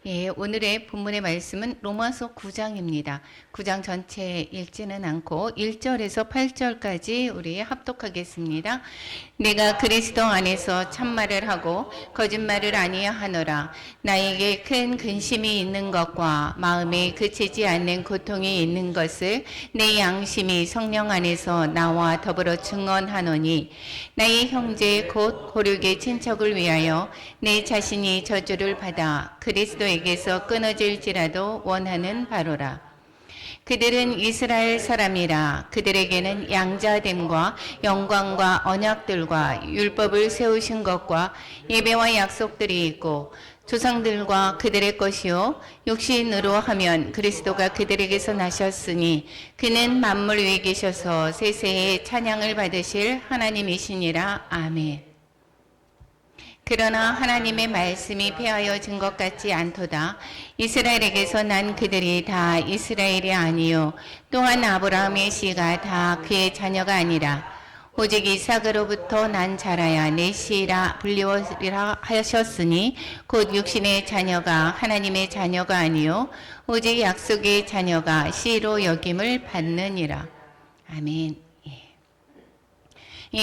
예, 오늘의 본문의 말씀은 로마서 9장입니다. 9장 전체 읽지는 않고 1절에서 8절까지 우리 합독하겠습니다. 내가 그리스도 안에서 참말을 하고 거짓말을 아니하노라. 나에게 큰 근심이 있는 것과 마음에 그치지 않는 고통이 있는 것을 내 양심이 성령 안에서 나와 더불어 증언하노니 나의 형제 곧 고륙의 친척을 위하여 내 자신이 저주를 받아 그리스도에게서 끊어질지라도 원하는 바로라. 그들은 이스라엘 사람이라. 그들에게는 양자됨과 영광과 언약들과 율법을 세우신 것과 예배와 약속들이 있고 조상들과 그들의 것이요 육신으로 하면 그리스도가 그들에게서 나셨으니 그는 만물 위에 계셔서 세세의 찬양을 받으실 하나님이시니라. 아멘. 그러나 하나님의 말씀이 폐하여진 것 같지 않도다. 이스라엘에게서 난 그들이 다 이스라엘이 아니요 또한 아브라함의 씨가 다 그의 자녀가 아니라 오직 이삭으로부터 난 자라야 내 씨라 불리우리라 하셨으니 곧 육신의 자녀가 하나님의 자녀가 아니요 오직 약속의 자녀가 씨로 여김을 받느니라. 아멘.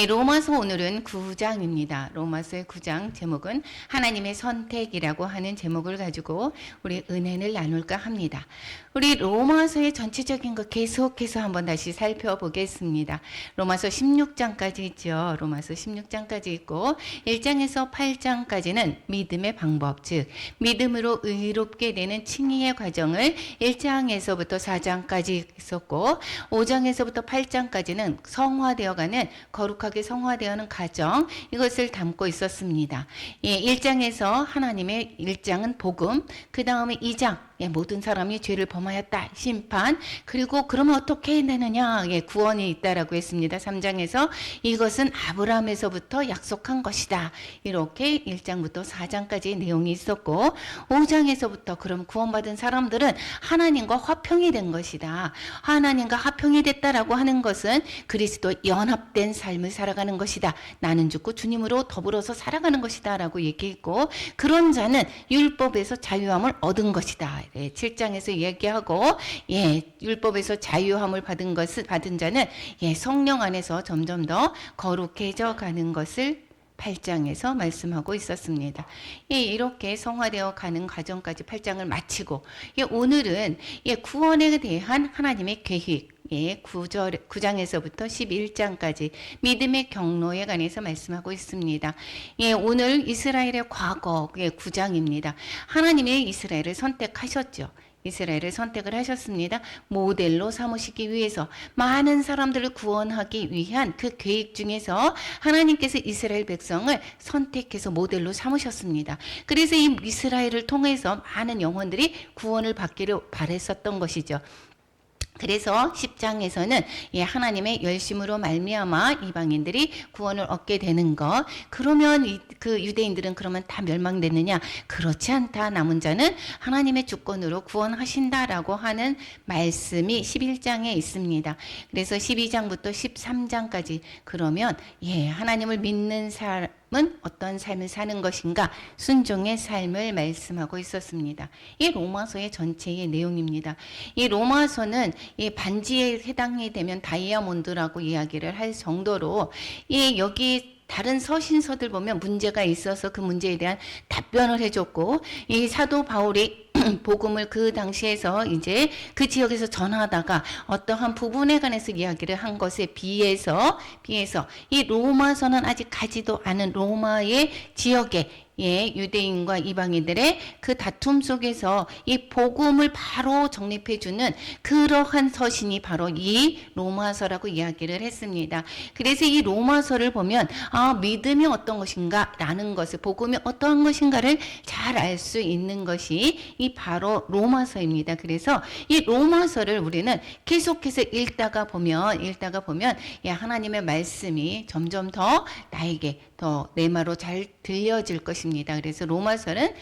로마서 오늘은 9장입니다. 로마서의 9장 제목은 하나님의 선택이라고 하는 제목을 가지고 우리 은혜를 나눌까 합니다. 우리 로마서의 전체적인 것 계속해서 한번 다시 살펴보겠습니다. 로마서 16장까지 있죠. 로마서 16장까지 있고 1장에서 8장까지는 믿음의 방법, 즉 믿음으로 의롭게 되는 칭의의 과정을 1장에서부터 4장까지 있었고 5장에서부터 8장까지는 성화되어가는 거룩하게 성화되어가는 과정, 이것을 담고 있었습니다. 1장에서 하나님의 1장은 복음, 그 다음에 2장 모든 사람이 죄를 범하였다 심판, 그리고 그러면 어떻게 해야 되느냐, 구원이 있다라고 했습니다. 3장에서 이것은 아브라함에서부터 약속한 것이다, 이렇게 1장부터 4장까지 내용이 있었고 5장에서부터 그럼 구원받은 사람들은 하나님과 화평이 된 것이다, 하나님과 화평이 됐다라고 하는 것은 그리스도 연합된 삶을 살아가는 것이다, 나는 죽고 주님으로 더불어서 살아가는 것이다 라고 얘기했고, 그런 자는 율법에서 자유함을 얻은 것이다. 7장에서 얘기하고, 율법에서 자유함을 받은 자는 성령 안에서 점점 더 거룩해져 가는 것을 8장에서 말씀하고 있었습니다. 이렇게 성화되어 가는 과정까지 8장을 마치고, 오늘은 구원에 대한 하나님의 계획, 9장에서부터 11장까지 믿음의 경로에 관해서 말씀하고 있습니다. 오늘 이스라엘의 과거 9장입니다. 하나님의 이스라엘을 선택하셨죠. 이스라엘을 선택을 하셨습니다. 모델로 삼으시기 위해서, 많은 사람들을 구원하기 위한 그 계획 중에서 하나님께서 이스라엘 백성을 선택해서 모델로 삼으셨습니다. 그래서 이 이스라엘을 통해서 많은 영혼들이 구원을 받기를 바랬었던 것이죠. 그래서 10장에서는 하나님의 열심으로 말미암아 이방인들이 구원을 얻게 되는 것, 그러면 그 유대인들은 그러면 다 멸망됐느냐? 그렇지 않다. 남은 자는 하나님의 주권으로 구원하신다라고 하는 말씀이 11장에 있습니다. 그래서 12장부터 13장까지 그러면 하나님을 믿는 사람은 어떤 삶을 사는 것인가, 순종의 삶을 말씀하고 있었습니다. 이 로마서의 전체의 내용입니다. 이 로마서는 이 반지에 해당이 되면 다이아몬드라고 이야기를 할 정도로 여기 다른 서신서들 보면 문제가 있어서 그 문제에 대한 답변을 해줬고, 이 사도 바울이 복음을 그 당시에서 이제 그 지역에서 전하다가 어떠한 부분에 관해서 이야기를 한 것에 비해서 이 로마서는 아직 가지도 않은 로마의 지역에 유대인과 이방인들의 그 다툼 속에서 이 복음을 바로 정립해주는 그러한 서신이 바로 이 로마서라고 이야기를 했습니다. 그래서 이 로마서를 보면 믿음이 어떤 것인가 라는 것을, 복음이 어떠한 것인가를 잘 알 수 있는 것이 이 바로 로마서입니다. 그래서 이 로마서를 우리는 계속해서 읽다가 보면 하나님의 말씀이 점점 더 나에게 더 내 말로 잘 들려질 것입니다. 그래서 로마서는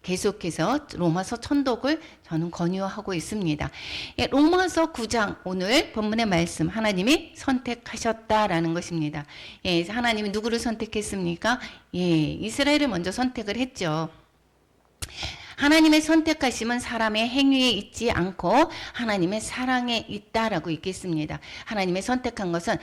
계속해서 로마서 천독을 저는 권유하고 있습니다. 로마서 9장, 오늘 본문의 말씀, 하나님이 선택하셨다라는 것입니다. 하나님이 누구를 선택했습니까? 이스라엘을 먼저 선택을 했죠. 하나님의 선택하심은 사람의 행위에 있지 않고 하나님의 사랑에 있다라고 읽겠습니다. 하나님의 선택한 것은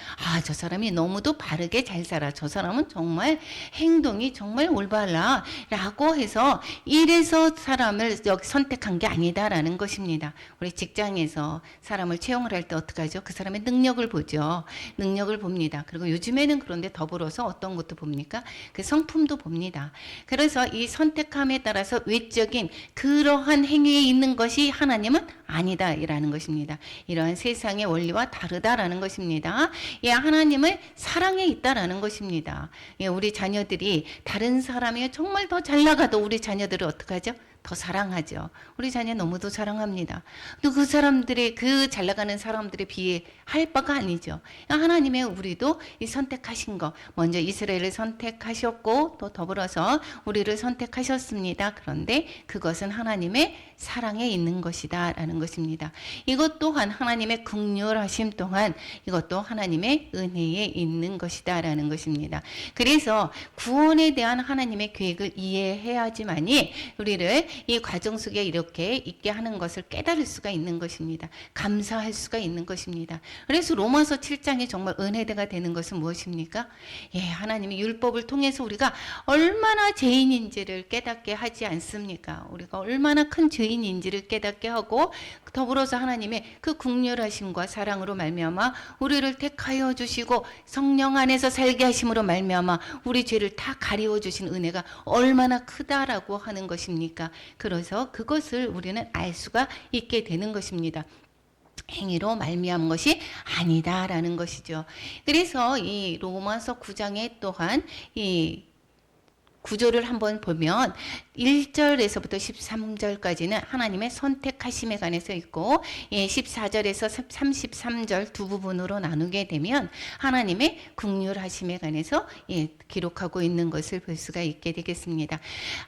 저 사람이 너무도 바르게 잘 살아. 저 사람은 정말 행동이 정말 올바라 라고 해서 이래서 사람을 선택한 게 아니다라는 것입니다. 우리 직장에서 사람을 채용을 할 때 어떻게 하죠? 그 사람의 능력을 보죠. 능력을 봅니다. 그리고 요즘에는 그런데 더불어서 어떤 것도 봅니까? 그 성품도 봅니다. 그래서 이 선택함에 따라서 외적인 그러한 행위에 있는 것이 하나님은 아니다라는 것입니다. 이러한 세상의 원리와 다르다라는 것입니다. 하나님의 사랑에 있다라는 것입니다. 우리 자녀들이 다른 사람이 정말 더 잘 나가도 우리 자녀들을 어떻게 하죠? 더 사랑하죠. 우리 자녀 너무도 사랑합니다. 또 그 사람들의 그 잘 나가는 사람들에 비해 할 바가 아니죠. 하나님의 우리도 이 선택하신 거 먼저 이스라엘을 선택하셨고 또 더불어서 우리를 선택하셨습니다. 그런데 그것은 하나님의 사랑에 있는 것이다라는 것입니다. 이것 또한 하나님의 긍휼하심 또한 이것도 하나님의 은혜에 있는 것이다라는 것입니다. 그래서 구원에 대한 하나님의 계획을 이해해야지만이 우리를 이 과정 속에 이렇게 있게 하는 것을 깨달을 수가 있는 것입니다. 감사할 수가 있는 것입니다. 그래서 로마서 7장이 정말 은혜대가 되는 것은 무엇입니까? 하나님이 율법을 통해서 우리가 얼마나 죄인인지를 깨닫게 하지 않습니까? 우리가 얼마나 큰 죄인인지를 깨닫게 하고 더불어서 하나님의 그 긍휼하심과 사랑으로 말미암아 우리를 택하여 주시고 성령 안에서 살게 하심으로 말미암아 우리 죄를 다 가리워 주신 은혜가 얼마나 크다라고 하는 것입니까? 그래서 그것을 우리는 알 수가 있게 되는 것입니다. 행위로 말미암은 것이 아니다라는 것이죠. 그래서 이 로마서 9장에 또한 이 구조를 한번 보면 1절에서부터 13절까지는 하나님의 선택하심에 관해서 있고 14절에서 33절 두 부분으로 나누게 되면 하나님의 긍휼하심에 관해서 기록하고 있는 것을 볼 수가 있게 되겠습니다.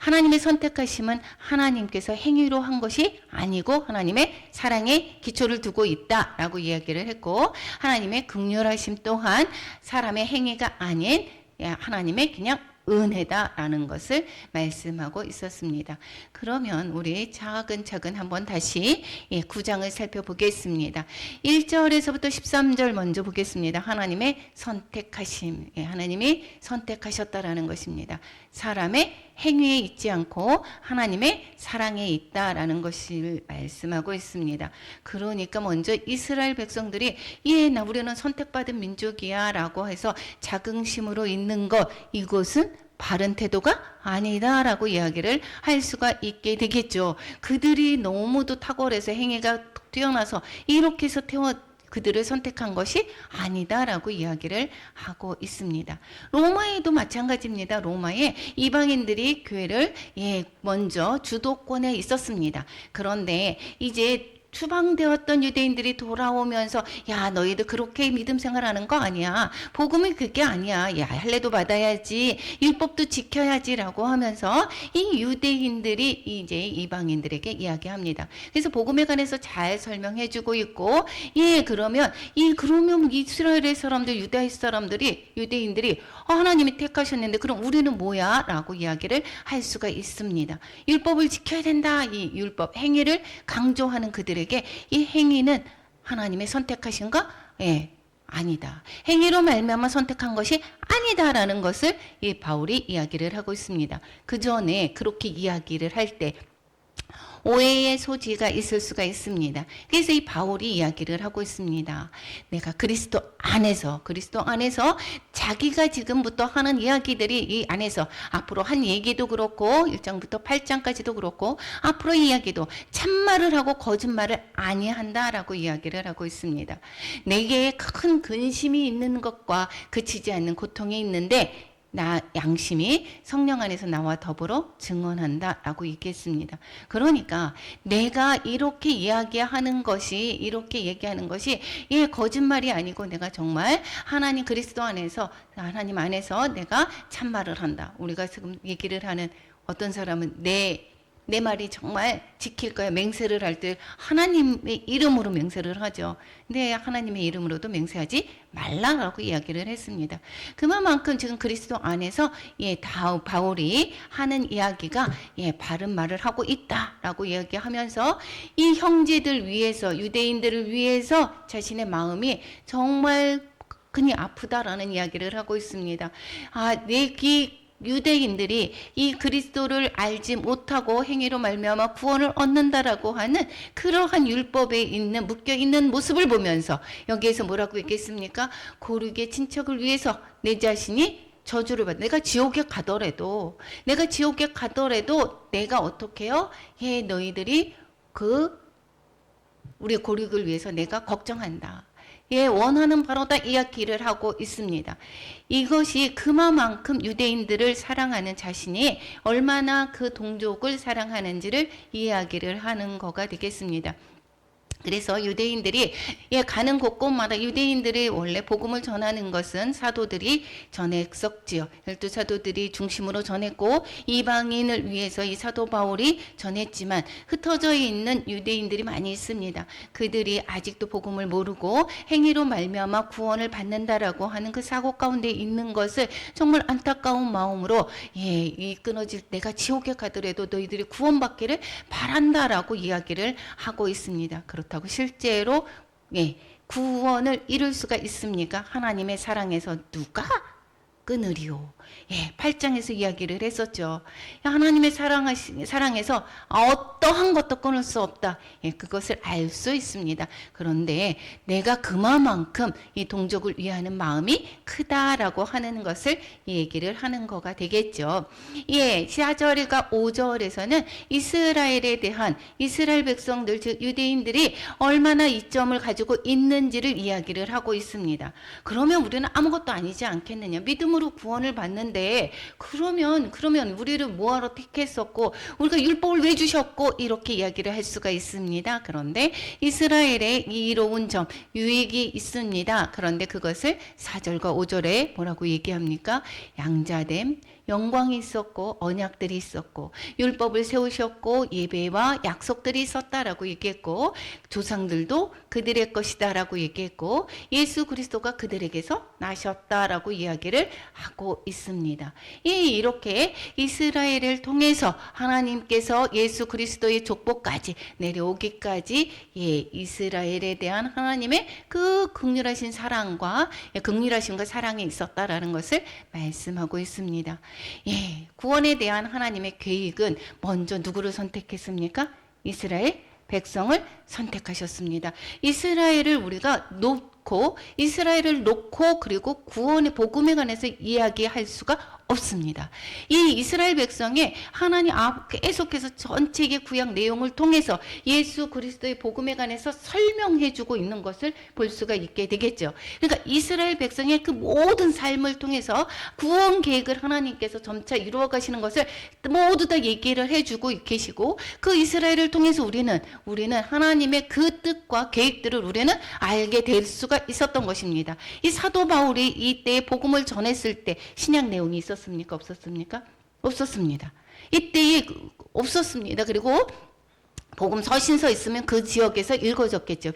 하나님의 선택하심은 하나님께서 행위로 한 것이 아니고 하나님의 사랑에 기초를 두고 있다라고 이야기를 했고 하나님의 긍휼하심 또한 사람의 행위가 아닌 하나님의 그냥 은혜다라는 것을 말씀하고 있었습니다. 그러면 우리 차근차근 한번 다시 9장을 살펴보겠습니다. 1절에서부터 13절 먼저 보겠습니다. 하나님의 선택하심, 하나님이 선택하셨다라는 것입니다. 사람의 행위에 있지 않고 하나님의 사랑에 있다라는 것을 말씀하고 있습니다. 그러니까 먼저 이스라엘 백성들이 우리는 선택받은 민족이야 라고 해서 자긍심으로 있는 것, 이것은 바른 태도가 아니다라고 이야기를 할 수가 있게 되겠죠. 그들이 너무도 탁월해서 행위가 뛰어나서 이렇게 해서 그들을 선택한 것이 아니다라고 이야기를 하고 있습니다. 로마에도 마찬가지입니다. 로마에 이방인들이 교회를 먼저 주도권에 있었습니다. 그런데 이제 추방되었던 유대인들이 돌아오면서 너희들 그렇게 믿음 생활하는 거 아니야. 복음이 그게 아니야. 할례도 받아야지. 율법도 지켜야지라고 하면서 이 유대인들이 이제 이방인들에게 이야기합니다. 그래서 복음에 관해서 잘 설명해주고 있고 그러면 이스라엘의 사람들 유대인들이 하나님이 택하셨는데 그럼 우리는 뭐야? 라고 이야기를 할 수가 있습니다. 율법을 지켜야 된다. 이 율법 행위를 강조하는 그들에게 이 행위는 하나님의 선택하신 거? 아니다. 행위로 말미암아 선택한 것이 아니다라는 것을 이 바울이 이야기를 하고 있습니다. 그 전에 그렇게 이야기를 할 때 오해의 소지가 있을 수가 있습니다. 그래서 이 바울이 이야기를 하고 있습니다. 내가 그리스도 안에서 자기가 지금부터 하는 이야기들이 이 안에서 앞으로 한 얘기도 그렇고 1장부터 8장까지도 그렇고 앞으로 이야기도 참말을 하고 거짓말을 아니한다라고 이야기를 하고 있습니다. 내게 큰 근심이 있는 것과 그치지 않는 고통이 있는데 양심이 성령 안에서 나와 더불어 증언한다라고 얘기했습니다. 그러니까 내가 이렇게 얘기하는 것이 거짓말이 아니고 내가 정말 하나님 하나님 안에서 내가 참말을 한다. 우리가 지금 얘기를 하는 어떤 사람은 내 내 말이 정말 지킬 거야. 맹세를 할 때 하나님의 이름으로 맹세를 하죠. 근데 하나님의 이름으로도 맹세하지 말라라고 이야기를 했습니다. 그만큼 지금 그리스도 안에서 바울이 하는 이야기가 바른 말을 하고 있다라고 이야기하면서 이 형제들 위해서, 유대인들을 위해서 자신의 마음이 정말 그니 아프다라는 이야기를 하고 있습니다. 유대인들이 이 그리스도를 알지 못하고 행위로 말미암아 구원을 얻는다라고 하는 그러한 율법에 있는 묶여 있는 모습을 보면서 여기에서 뭐라고 얘기했습니까? 고르게 친척을 위해서 내 자신이 저주를 받. 내가 지옥에 가더라도 내가 어떻게 해요? 너희들이 우리 고륙을 위해서 내가 걱정한다. 원하는 바로다 이야기를 하고 있습니다. 이것이 그만큼 유대인들을 사랑하는 자신이 얼마나 그 동족을 사랑하는지를 이야기를 하는 거가 되겠습니다. 그래서 유대인들이 가는 곳곳마다 유대인들이 원래 복음을 전하는 것은 사도들이 전했었지요. 12사도들이 중심으로 전했고 이방인을 위해서 이 사도 바울이 전했지만 흩어져 있는 유대인들이 많이 있습니다. 그들이 아직도 복음을 모르고 행위로 말미암아 구원을 받는다라고 하는 그 사고 가운데 있는 것을 정말 안타까운 마음으로 이 끊어질 내가 지옥에 가더라도 너희들이 구원받기를 바란다라고 이야기를 하고 있습니다. 그렇다고 실제로 구원을 이룰 수가 있습니까? 하나님의 사랑에서 누가 끊으리오. 8장에서 이야기를 했었죠. 하나님의 사랑에서 어떠한 것도 끊을 수 없다. 그것을 알 수 있습니다. 그런데 내가 그만큼 이 동족을 위하는 마음이 크다라고 하는 것을 얘기를 하는 거가 되겠죠. 4절과 5절에서는 이스라엘에 대한 이스라엘 백성들, 즉 유대인들이 얼마나 이점을 가지고 있는지를 이야기를 하고 있습니다. 그러면 우리는 아무것도 아니지 않겠느냐. 믿음으로 구원을 받는데 그러면 우리를 뭐하러 택했었고 우리가 율법을 왜 주셨고 이렇게 이야기를 할 수가 있습니다. 그런데 이스라엘의 이로운 점, 유익이 있습니다. 그런데 그것을 4절과 5절에 뭐라고 얘기합니까? 양자됨, 영광이 있었고 언약들이 있었고 율법을 세우셨고 예배와 약속들이 있었다라고 얘기했고 조상들도 그들의 것이다라고 얘기했고 예수 그리스도가 그들에게서 나셨다라고 이야기를 하고 있습니다. 이렇게 이스라엘을 통해서 하나님께서 예수 그리스도의 족보까지 내려오기까지 이스라엘에 대한 하나님의 그 긍휼하신 사랑과 긍휼하심과 사랑이 있었다라는 것을 말씀하고 있습니다. 구원에 대한 하나님의 계획은 먼저 누구를 선택했습니까? 이스라엘 백성을 선택하셨습니다. 이스라엘을 놓고 그리고 구원의 복음에 관해서 이야기할 수가 없습니다. 이 이스라엘 백성이 하나님 계속해서 전체의 구약 내용을 통해서 예수 그리스도의 복음에 관해서 설명해주고 있는 것을 볼 수가 있게 되겠죠. 그러니까 이스라엘 백성의 그 모든 삶을 통해서 구원 계획을 하나님께서 점차 이루어 가시는 것을 모두 다 얘기를 해주고 계시고 그 이스라엘을 통해서 우리는 하나님의 그 뜻과 계획들을 우리는 알게 될 수가 있었던 것입니다. 이 사도 바울이 이때 복음을 전했을 때 신약 내용이 있었습니까? 없었습니까? 없었습니다. 이때에 없었습니다. 그리고 복음 서신서 있으면 그 지역에서 읽어졌겠죠.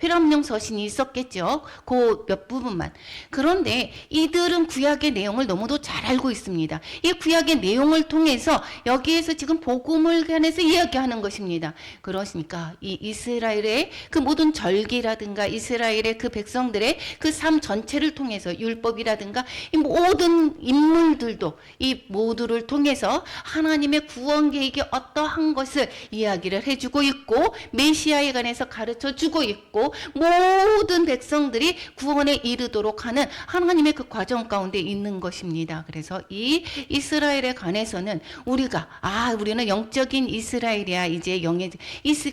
회람용 서신이 있었겠죠. 그 몇 부분만. 그런데 이들은 구약의 내용을 너무도 잘 알고 있습니다. 이 구약의 내용을 통해서 여기에서 지금 복음을 관해서 이야기하는 것입니다. 그러니까 이 이스라엘의 그 모든 절기라든가 이스라엘의 그 백성들의 그 삶 전체를 통해서 율법이라든가 이 모든 인물들도 이 모두를 통해서 하나님의 구원 계획이 어떠한 것을 이야기를 해주고 있고 메시아에 관해서 가르쳐주고 있고 모든 백성들이 구원에 이르도록 하는 하나님의 그 과정 가운데 있는 것입니다. 그래서 이 이스라엘에 관해서는 우리는 영적인 이스라엘이야. 이제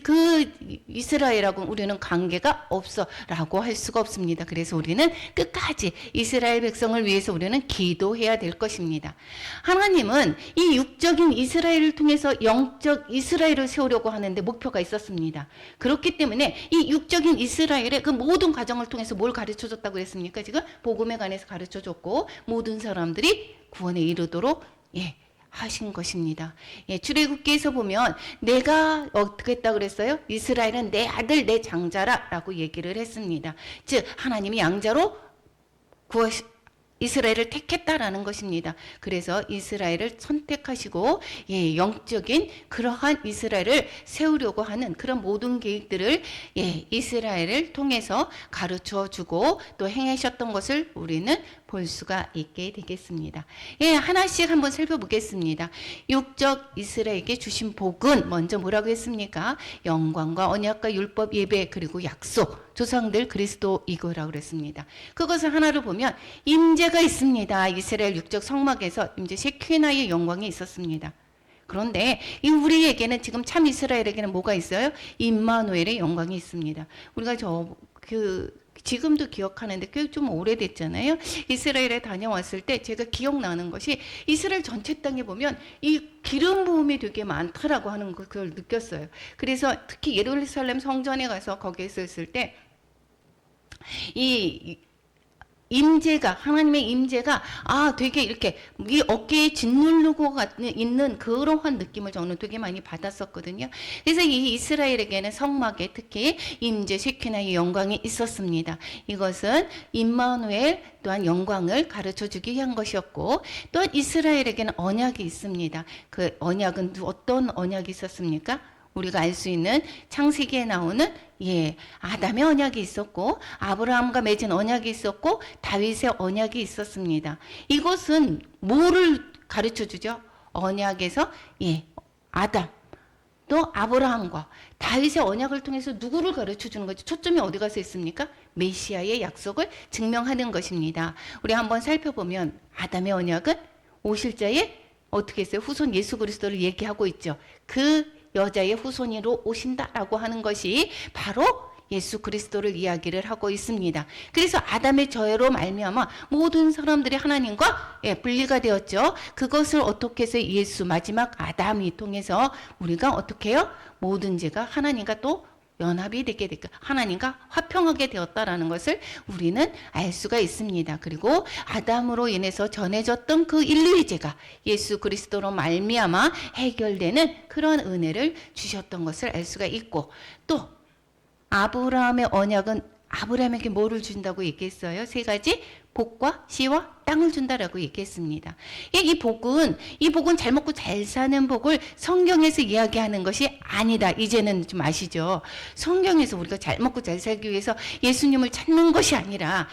그 이스라엘하고 우리는 관계가 없어 라고 할 수가 없습니다. 그래서 우리는 끝까지 이스라엘 백성을 위해서 우리는 기도해야 될 것입니다. 하나님은 이 육적인 이스라엘을 통해서 영적 이스라엘을 세우려고 하는데 목표가 있었습니다. 그렇기 때문에 이 육적인 이스라엘의 그 모든 과정을 통해서 뭘 가르쳐줬다고 했습니까? 지금 복음에 관해서 가르쳐줬고 모든 사람들이 구원에 이르도록 하신 것입니다. 예, 출애굽기에서 보면 내가 어떻게 했다 그랬어요? 이스라엘은 내 아들 내 장자라라고 얘기를 했습니다. 즉 하나님이 양자로 이스라엘을 택했다라는 것입니다. 그래서 이스라엘을 선택하시고 예, 영적인 그러한 이스라엘을 세우려고 하는 그런 모든 계획들을 예, 이스라엘을 통해서 가르쳐 주고 또 행하셨던 것을 우리는 볼 수가 있게 되겠습니다. 예, 하나씩 한번 살펴보겠습니다. 육적 이스라엘에게 주신 복은 먼저 뭐라고 했습니까? 영광과 언약과 율법 예배 그리고 약속 조상들 그리스도 이거라고 그랬습니다. 그것을 하나로 보면 임재가 있습니다. 이스라엘 육적 성막에서 임재 셰키나의 영광이 있었습니다. 그런데 이 우리에게는 지금 참 이스라엘에게는 뭐가 있어요? 임마누엘의 영광이 있습니다. 우리가 지금도 기억하는데 꽤 좀 오래됐잖아요. 이스라엘에 다녀왔을 때 제가 기억나는 것이 이스라엘 전체 땅에 보면 이 기름 부음이 되게 많다라고 하는 그걸 느꼈어요. 그래서 특히 예루살렘 성전에 가서 거기에 있을 때 이 임재가 하나님의 임재가 되게 이렇게 이 어깨에 짓누르고 있는 그러한 느낌을 저는 되게 많이 받았었거든요. 그래서 이 이스라엘에게는 성막에 특히 임재 셰키나의 영광이 있었습니다. 이것은 임마누엘 또한 영광을 가르쳐 주기 위한 것이었고 또 이스라엘에게는 언약이 있습니다. 그 언약은 어떤 언약이 있었습니까? 우리가 알 수 있는 창세기에 나오는 아담의 언약이 있었고 아브라함과 맺은 언약이 있었고 다윗의 언약이 있었습니다. 이것은 뭐를 가르쳐 주죠? 언약에서 아담 또 아브라함과 다윗의 언약을 통해서 누구를 가르쳐 주는 거죠? 초점이 어디 가서 있습니까? 메시아의 약속을 증명하는 것입니다. 우리 한번 살펴보면 아담의 언약은 오실자의 어떻게 했어요? 후손 예수 그리스도를 얘기하고 있죠. 그 여자의 후손으로 오신다라고 하는 것이 바로 예수 그리스도를 이야기를 하고 있습니다. 그래서 아담의 저해로 말미암아 모든 사람들이 하나님과 분리가 되었죠. 그것을 어떻게 해서 예수 마지막 아담이 통해서 우리가 어떻게 해요? 모든 죄가 하나님과 또 연합이 되게 되고 하나님과 화평하게 되었다라는 것을 우리는 알 수가 있습니다. 그리고 아담으로 인해서 전해졌던 그 인류의 죄가 예수 그리스도로 말미암아 해결되는 그런 은혜를 주셨던 것을 알 수가 있고 또 아브라함의 언약은 아브라함에게 뭐를 준다고 얘기했어요? 세 가지 복과 씨와 땅을 준다라고 얘기했습니다. 이 복은 잘 먹고 잘 사는 복을 성경에서 이야기하는 것이 아니다. 이제는 좀 아시죠? 성경에서 우리가 잘 먹고 잘 살기 위해서 예수님을 찾는 것이 아니라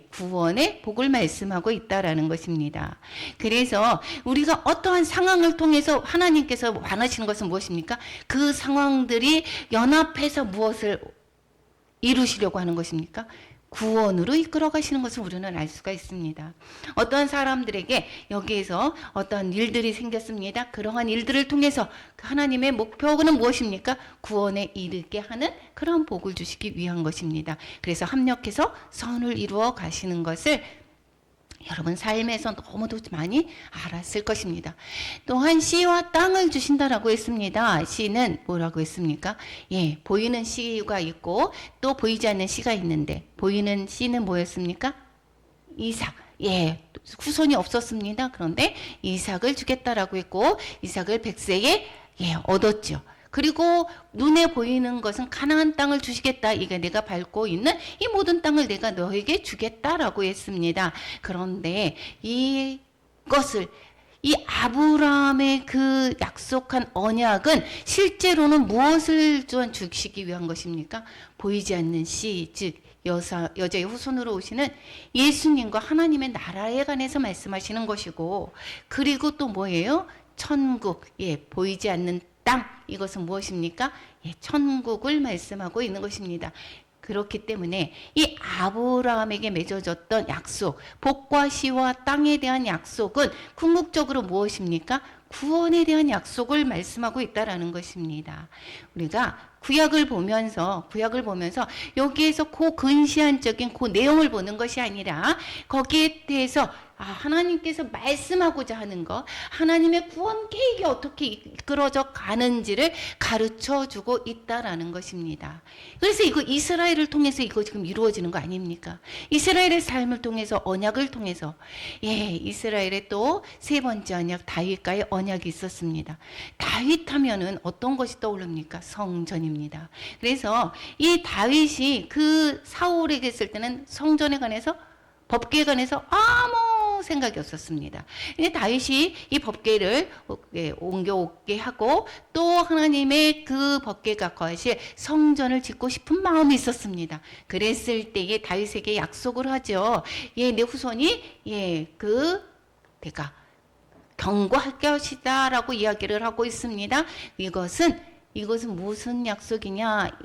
구원의 복을 말씀하고 있다라는 것입니다. 그래서 우리가 어떠한 상황을 통해서 하나님께서 원하시는 것은 무엇입니까? 그 상황들이 연합해서 무엇을 이루시려고 하는 것입니까? 구원으로 이끌어 가시는 것을 우리는 알 수가 있습니다. 어떤 사람들에게 여기에서 어떤 일들이 생겼습니다. 그러한 일들을 통해서 하나님의 목표는 무엇입니까? 구원에 이르게 하는 그런 복을 주시기 위한 것입니다. 그래서 합력해서 선을 이루어 가시는 것을 여러분 삶에서 너무도 많이 알았을 것입니다. 또한 씨와 땅을 주신다라고 했습니다. 씨는 뭐라고 했습니까? 보이는 씨가 있고 또 보이지 않는 씨가 있는데 보이는 씨는 뭐였습니까? 이삭. 후손이 없었습니다. 그런데 이삭을 주겠다라고 했고 이삭을 100세에 얻었죠. 그리고 눈에 보이는 것은 가나안 땅을 주시겠다. 이게 내가 밟고 있는 이 모든 땅을 내가 너에게 주겠다라고 했습니다. 그런데 이것을 이 아브라함의 그 약속한 언약은 실제로는 무엇을 주시기 위한 것입니까? 보이지 않는 씨, 즉 여자의 후손으로 오시는 예수님과 하나님의 나라에 관해서 말씀하시는 것이고 그리고 또 뭐예요? 천국, 보이지 않는 땅, 이것은 무엇입니까? 천국을 말씀하고 있는 것입니다. 그렇기 때문에 이 아브라함에게 맺어졌던 약속, 복과 씨와 땅에 대한 약속은 궁극적으로 무엇입니까? 구원에 대한 약속을 말씀하고 있다라는 것입니다. 우리가 구약을 보면서 여기에서 그 근시안적인 그 내용을 보는 것이 아니라 거기에 대해서 하나님께서 말씀하고자 하는 것, 하나님의 구원 계획이 어떻게 이끌어져 가는지를 가르쳐 주고 있다라는 것입니다. 그래서 이거 이스라엘을 통해서 이거 지금 이루어지는 거 아닙니까? 이스라엘의 삶을 통해서, 언약을 통해서, 이스라엘의 또 세 번째 언약, 다윗과의 언약이 있었습니다. 다윗 하면은 어떤 것이 떠오릅니까? 성전입니다. 그래서 이 다윗이 그 사울에게 있을 때는 성전에 관해서, 법계에 관해서 아무 생각이 없었습니다. 근데 다윗이 이 법궤를 옮겨오게 하고 또 하나님의 그 법궤가 거하실 성전을 짓고 싶은 마음이 있었습니다. 그랬을 때에 다윗에게 약속을 하죠. 내 후손이 내가 경고할 것이다라고 이야기를 하고 있습니다. 이것은 무슨 약속이냐?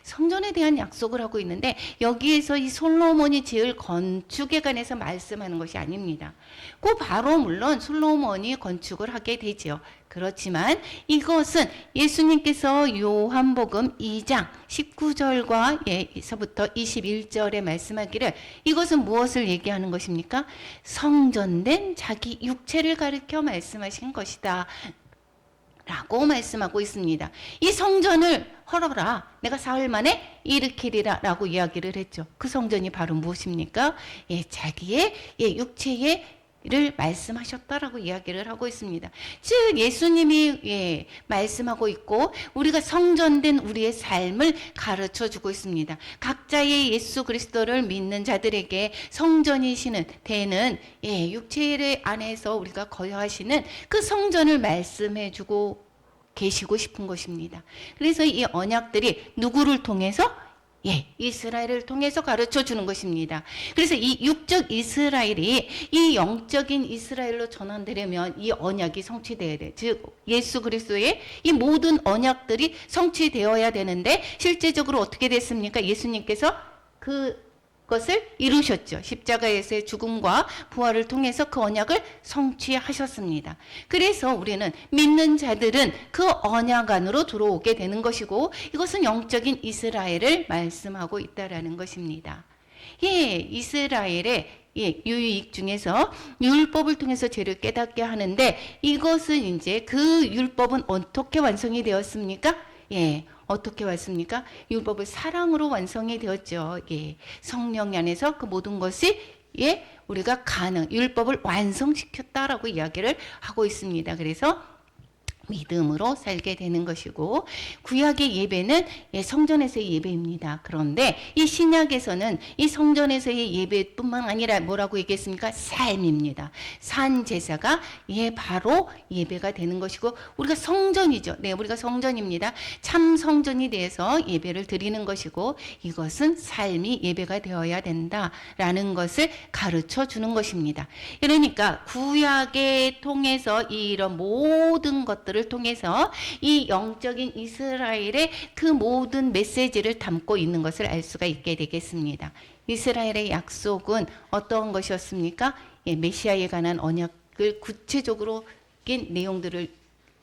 성전에 대한 약속을 하고 있는데 여기에서 이 솔로몬이 지을 건축에 관해서 말씀하는 것이 아닙니다. 그 바로 물론 솔로몬이 건축을 하게 되죠. 그렇지만 이것은 예수님께서 요한복음 2장 19절과에서부터 21절에 말씀하기를 이것은 무엇을 얘기하는 것입니까? 성전된 자기 육체를 가리켜 말씀하신 것이다. 라고 말씀하고 있습니다. 이 성전을 헐어라. 내가 사흘 만에 일으키리라. 라고 이야기를 했죠. 그 성전이 바로 무엇입니까? 자기의 육체의 를 말씀하셨다라고 이야기를 하고 있습니다. 즉 예수님이 말씀하고 있고 우리가 성전된 우리의 삶을 가르쳐주고 있습니다. 각자의 예수 그리스도를 믿는 자들에게 성전이시는 되는 육체 안에서 우리가 거하시는 그 성전을 말씀해주고 계시고 싶은 것입니다. 그래서 이 언약들이 누구를 통해서? 이스라엘을 통해서 가르쳐 주는 것입니다. 그래서 이 육적 이스라엘이 이 영적인 이스라엘로 전환되려면 이 언약이 성취되어야 돼. 즉 예수 그리스도의 이 모든 언약들이 성취되어야 되는데 실제적으로 어떻게 됐습니까? 예수님께서 그것을 이루셨죠. 십자가에서의 죽음과 부활을 통해서 그 언약을 성취하셨습니다. 그래서 우리는 믿는 자들은 그 언약 안으로 들어오게 되는 것이고 이것은 영적인 이스라엘을 말씀하고 있다라는 것입니다. 이스라엘의 유익 중에서 율법을 통해서 죄를 깨닫게 하는데 이것은 이제 그 율법은 어떻게 완성이 되었습니까? 어떻게 왔습니까? 율법을 사랑으로 완성이 되었죠. 성령 안에서 그 모든 것이 우리가 율법을 완성시켰다라고 이야기를 하고 있습니다. 그래서 믿음으로 살게 되는 것이고 구약의 예배는 성전에서의 예배입니다. 그런데 이 신약에서는 이 성전에서의 예배뿐만 아니라 뭐라고 얘기했습니까? 삶입니다. 산 제사가 바로 예배가 되는 것이고 우리가 성전이죠. 우리가 성전입니다. 참 성전이 돼서 예배를 드리는 것이고 이것은 삶이 예배가 되어야 된다라는 것을 가르쳐 주는 것입니다. 그러니까 구약에 통해서 이런 모든 것들을 통해서 이 영적인 이스라엘의 그 모든 메시지를 담고 있는 것을 알 수가 있게 되겠습니다. 이스라엘의 약속은 어떤 것이었습니까? 메시아에 관한 언약을 구체적으로 낀 내용들을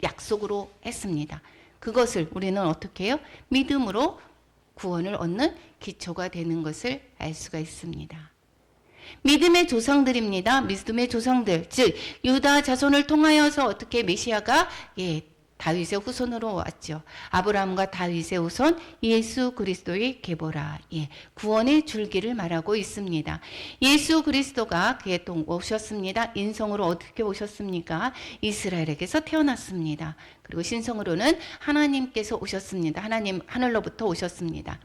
약속으로 했습니다. 그것을 우리는 어떻게 해요? 믿음으로 구원을 얻는 기초가 되는 것을 알 수가 있습니다. 믿음의 조상들입니다. 믿음의 조상들, 즉 유다 자손을 통하여서 어떻게 메시아가 다윗의 후손으로 왔죠. 아브라함과 다윗의 후손 예수 그리스도의 계보라. 구원의 줄기를 말하고 있습니다. 예수 그리스도가 그에 또 오셨습니다. 인성으로 어떻게 오셨습니까? 이스라엘에게서 태어났습니다. 그리고 신성으로는 하나님께서 오셨습니다. 하나님 하늘로부터 오셨습니다.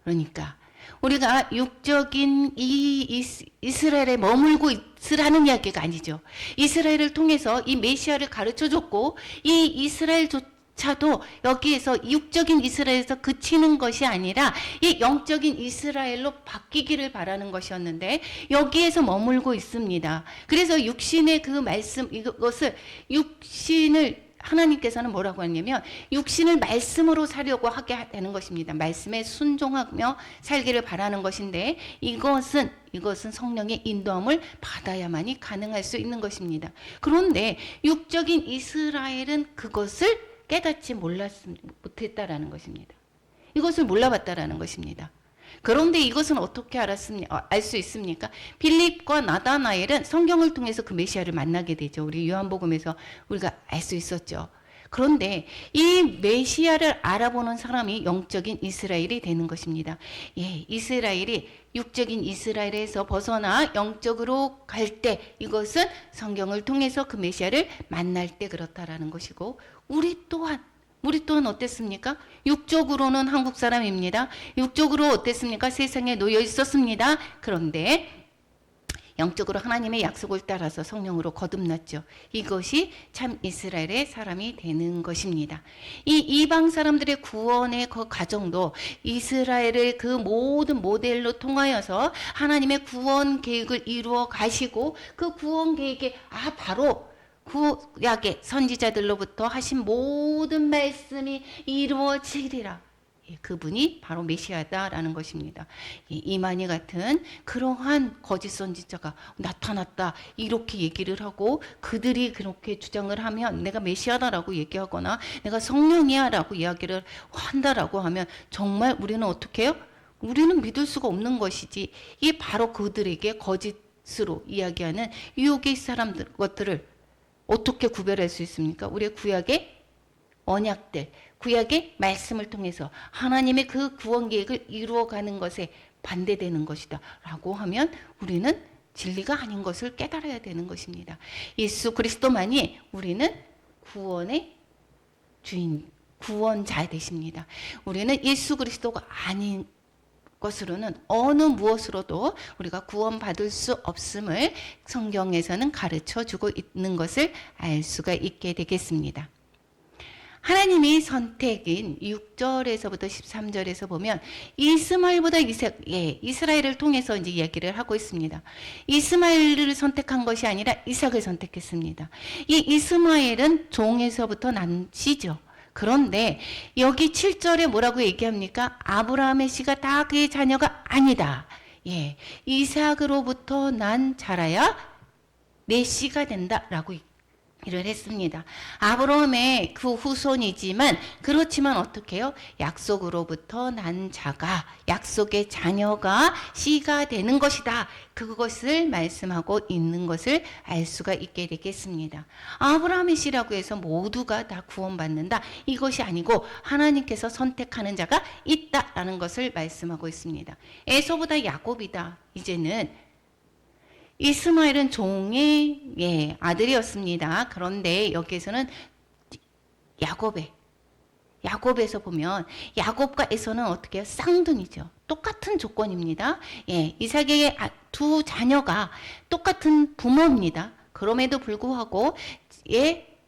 그러니까 우리가 육적인 이 이스라엘에 머물고 있으라는 이야기가 아니죠. 이스라엘을 통해서 이 메시아를 가르쳐줬고 이 이스라엘조차도 여기에서 육적인 이스라엘에서 그치는 것이 아니라 이 영적인 이스라엘로 바뀌기를 바라는 것이었는데 여기에서 머물고 있습니다. 그래서 육신의 그 말씀 이것을 육신을 하나님께서는 뭐라고 하냐면 육신을 말씀으로 살려고 하게 되는 것입니다. 말씀에 순종하며 살기를 바라는 것인데 이것은 성령의 인도함을 받아야만이 가능할 수 있는 것입니다. 그런데 육적인 이스라엘은 그것을 깨닫지 못했다라는 것입니다. 이것을 몰라봤다라는 것입니다. 그런데 이것은 어떻게 알 수 있습니까? 빌립과 나다나엘은 성경을 통해서 그 메시아를 만나게 되죠. 우리 요한복음에서 우리가 알 수 있었죠. 그런데 이 메시아를 알아보는 사람이 영적인 이스라엘이 되는 것입니다. 예, 이스라엘이 육적인 이스라엘에서 벗어나 영적으로 갈 때 이것은 성경을 통해서 그 메시아를 만날 때 그렇다라는 것이고 우리 또한 어땠습니까? 육적으로는 한국 사람입니다. 육적으로 어땠습니까? 세상에 놓여 있었습니다. 그런데 영적으로 하나님의 약속을 따라서 성령으로 거듭났죠. 이것이 참 이스라엘의 사람이 되는 것입니다. 이 이방 사람들의 구원의 그 과정도 이스라엘의 그 모든 모델로 통하여서 하나님의 구원 계획을 이루어 가시고 그 구원 계획에 바로 구약의 선지자들로부터 하신 모든 말씀이 이루어지리라. 그분이 바로 메시아다라는 것입니다. 이만희 같은 그러한 거짓 선지자가 나타났다 이렇게 얘기를 하고 그들이 그렇게 주장을 하면 내가 메시아다라고 얘기하거나 내가 성령이야라고 이야기를 한다라고 하면 정말 우리는 어떻게 해요? 우리는 믿을 수가 없는 것이지. 이게 바로 그들에게 거짓으로 이야기하는 유혹의 것들을 어떻게 구별할 수 있습니까? 우리의 구약의 언약들, 구약의 말씀을 통해서 하나님의 그 구원 계획을 이루어가는 것에 반대되는 것이다 라고 하면 우리는 진리가 아닌 것을 깨달아야 되는 것입니다. 예수 그리스도만이 우리는 구원의 주인, 구원자 되십니다. 우리는 예수 그리스도가 아닌 것으로는 어느 무엇으로도 우리가 구원받을 수 없음을 성경에서는 가르쳐 주고 있는 것을 알 수가 있게 되겠습니다. 하나님이 선택인 6절에서부터 13절에서 보면 이스마엘보다 이스라엘을 통해서 이제 이야기를 하고 있습니다. 이스마엘을 선택한 것이 아니라 이삭을 선택했습니다. 이 이스마엘은 종에서부터 난 씨죠. 그런데 여기 7절에 뭐라고 얘기합니까? 아브라함의 씨가 다 그의 자녀가 아니다. 예, 이삭으로부터 난 자라야 내 씨가 된다라고 일을 했습니다. 아브라함의 그 후손이지만 그렇지만 어떻게 해요? 약속으로부터 난 자가 약속의 자녀가 씨가 되는 것이다. 그것을 말씀하고 있는 것을 알 수가 있게 되겠습니다. 아브라함의 씨라고 해서 모두가 다 구원받는다. 이것이 아니고 하나님께서 선택하는 자가 있다라는 것을 말씀하고 있습니다. 에서보다 야곱이다. 이제는 이스마엘은 종의 아들이었습니다. 그런데 여기에서는 야곱에서 보면 야곱과 에서는 어떻게 해요? 쌍둥이죠. 똑같은 조건입니다. 이삭의 두 자녀가 똑같은 부모입니다. 그럼에도 불구하고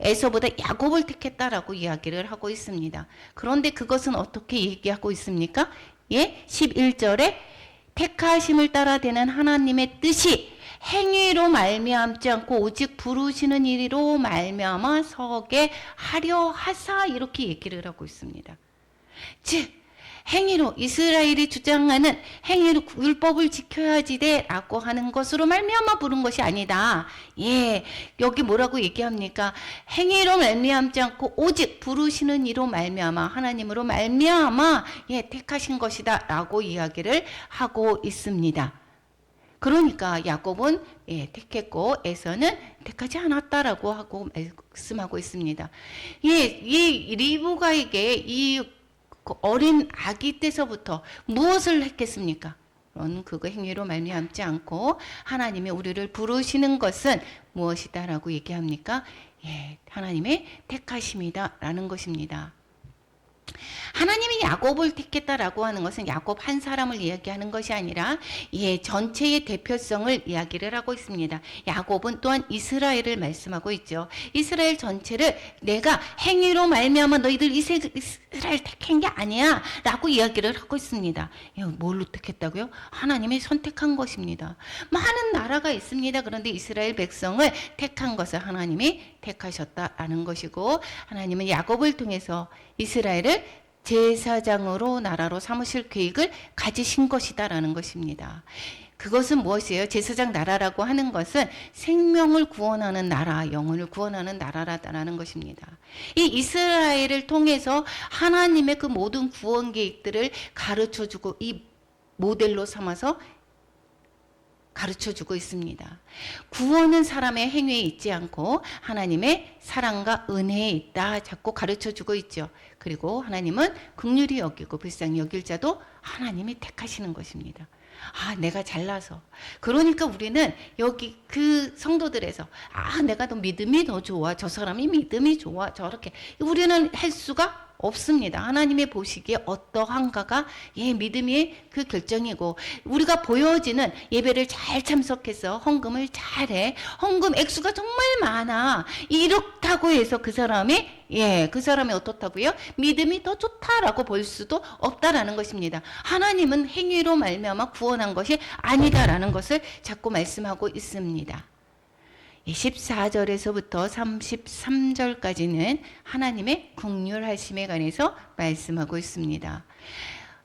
에서보다 야곱을 택했다라고 이야기를 하고 있습니다. 그런데 그것은 어떻게 얘기하고 있습니까? 11절에 택하심을 따라 되는 하나님의 뜻이 행위로 말미암지 않고 오직 부르시는 이로 말미암아 서게 하려 하사 이렇게 얘기를 하고 있습니다. 즉 행위로 이스라엘이 주장하는 행위로 율법을 지켜야지돼라고 하는 것으로 말미암아 부른 것이 아니다. 여기 뭐라고 얘기합니까? 행위로 말미암지 않고 오직 부르시는 이로 말미암아 하나님으로 말미암아 택하신 것이다라고 이야기를 하고 있습니다. 그러니까 야곱은 택했고 에서는 택하지 않았다라고 하고 말씀하고 있습니다. 이 리브가에게 이 어린 아기 때서부터 무엇을 했겠습니까? 그거 행위로 말미암지 않고 하나님의 우리를 부르시는 것은 무엇이다라고 얘기합니까? 하나님의 택하심이다라는 것입니다. 하나님이 야곱을 택했다라고 하는 것은 야곱 한 사람을 이야기하는 것이 아니라 전체의 대표성을 이야기를 하고 있습니다. 야곱은 또한 이스라엘을 말씀하고 있죠. 이스라엘 전체를 내가 행위로 말미암아 너희들 이스라엘 택한 게 아니야 라고 이야기를 하고 있습니다. 뭘로 택했다고요? 하나님이 선택한 것입니다. 많은 나라가 있습니다. 그런데 이스라엘 백성을 택한 것을 하나님이 택하셨다라는 것이고, 하나님은 야곱을 통해서 이스라엘을 제사장으로 나라로 삼으실 계획을 가지신 것이다라는 것입니다. 그것은 무엇이에요? 제사장 나라라고 하는 것은 생명을 구원하는 나라, 영혼을 구원하는 나라라는 것입니다. 이 이스라엘을 통해서 하나님의 그 모든 구원 계획들을 가르쳐주고 이 모델로 삼아서 가르쳐주고 있습니다. 구원은 사람의 행위에 있지 않고 하나님의 사랑과 은혜에 있다 자꾸 가르쳐주고 있죠. 그리고 하나님은 긍휼히 여기고 불쌍히 여길 자도 하나님이 택하시는 것입니다. 내가 잘나서. 그러니까 우리는 여기 그 성도들에서 내가 더 믿음이 더 좋아. 저 사람이 믿음이 좋아. 저렇게. 우리는 할 수가 없습니다. 하나님의 보시기에 어떠한가가 믿음의 그 결정이고, 우리가 보여지는 예배를 잘 참석해서 헌금을 잘해. 헌금 액수가 정말 많아. 이렇다고 해서 그 사람이 어떻다고요? 믿음이 더 좋다라고 볼 수도 없다라는 것입니다. 하나님은 행위로 말미암아 구원한 것이 아니다라는 것을 자꾸 말씀하고 있습니다. 14절에서부터 33절까지는 하나님의 긍휼하심에 관해서 말씀하고 있습니다.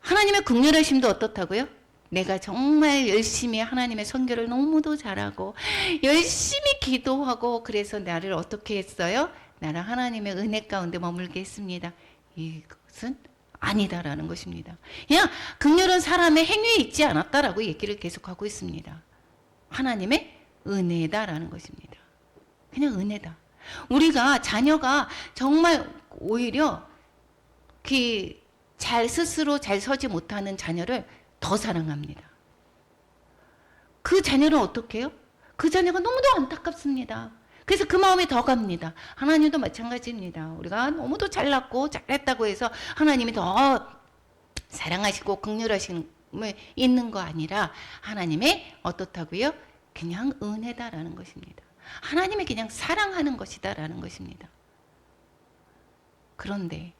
하나님의 긍휼하심도 어떻다고요? 내가 정말 열심히 하나님의 선교를 너무도 잘하고 열심히 기도하고 그래서 나를 어떻게 했어요? 나를 하나님의 은혜 가운데 머물게 했습니다. 이것은 아니다라는 것입니다. 그냥 긍휼은 사람의 행위에 있지 않았다라고 얘기를 계속하고 있습니다. 하나님의 은혜다라는 것입니다. 그냥 은혜다. 우리가 자녀가 정말 오히려 스스로 잘 서지 못하는 자녀를 더 사랑합니다. 그 자녀를 어떻게 해요? 그 자녀가 너무도 안타깝습니다. 그래서 그 마음이 더 갑니다. 하나님도 마찬가지입니다. 우리가 너무도 잘났고 잘했다고 해서 하나님이 더 사랑하시고 긍휼하심을 있는 거 아니라 하나님의 어떻다고요? 그냥 은혜다라는 것입니다. 하나님이 그냥 사랑하는 것이다라는 것입니다. 그런데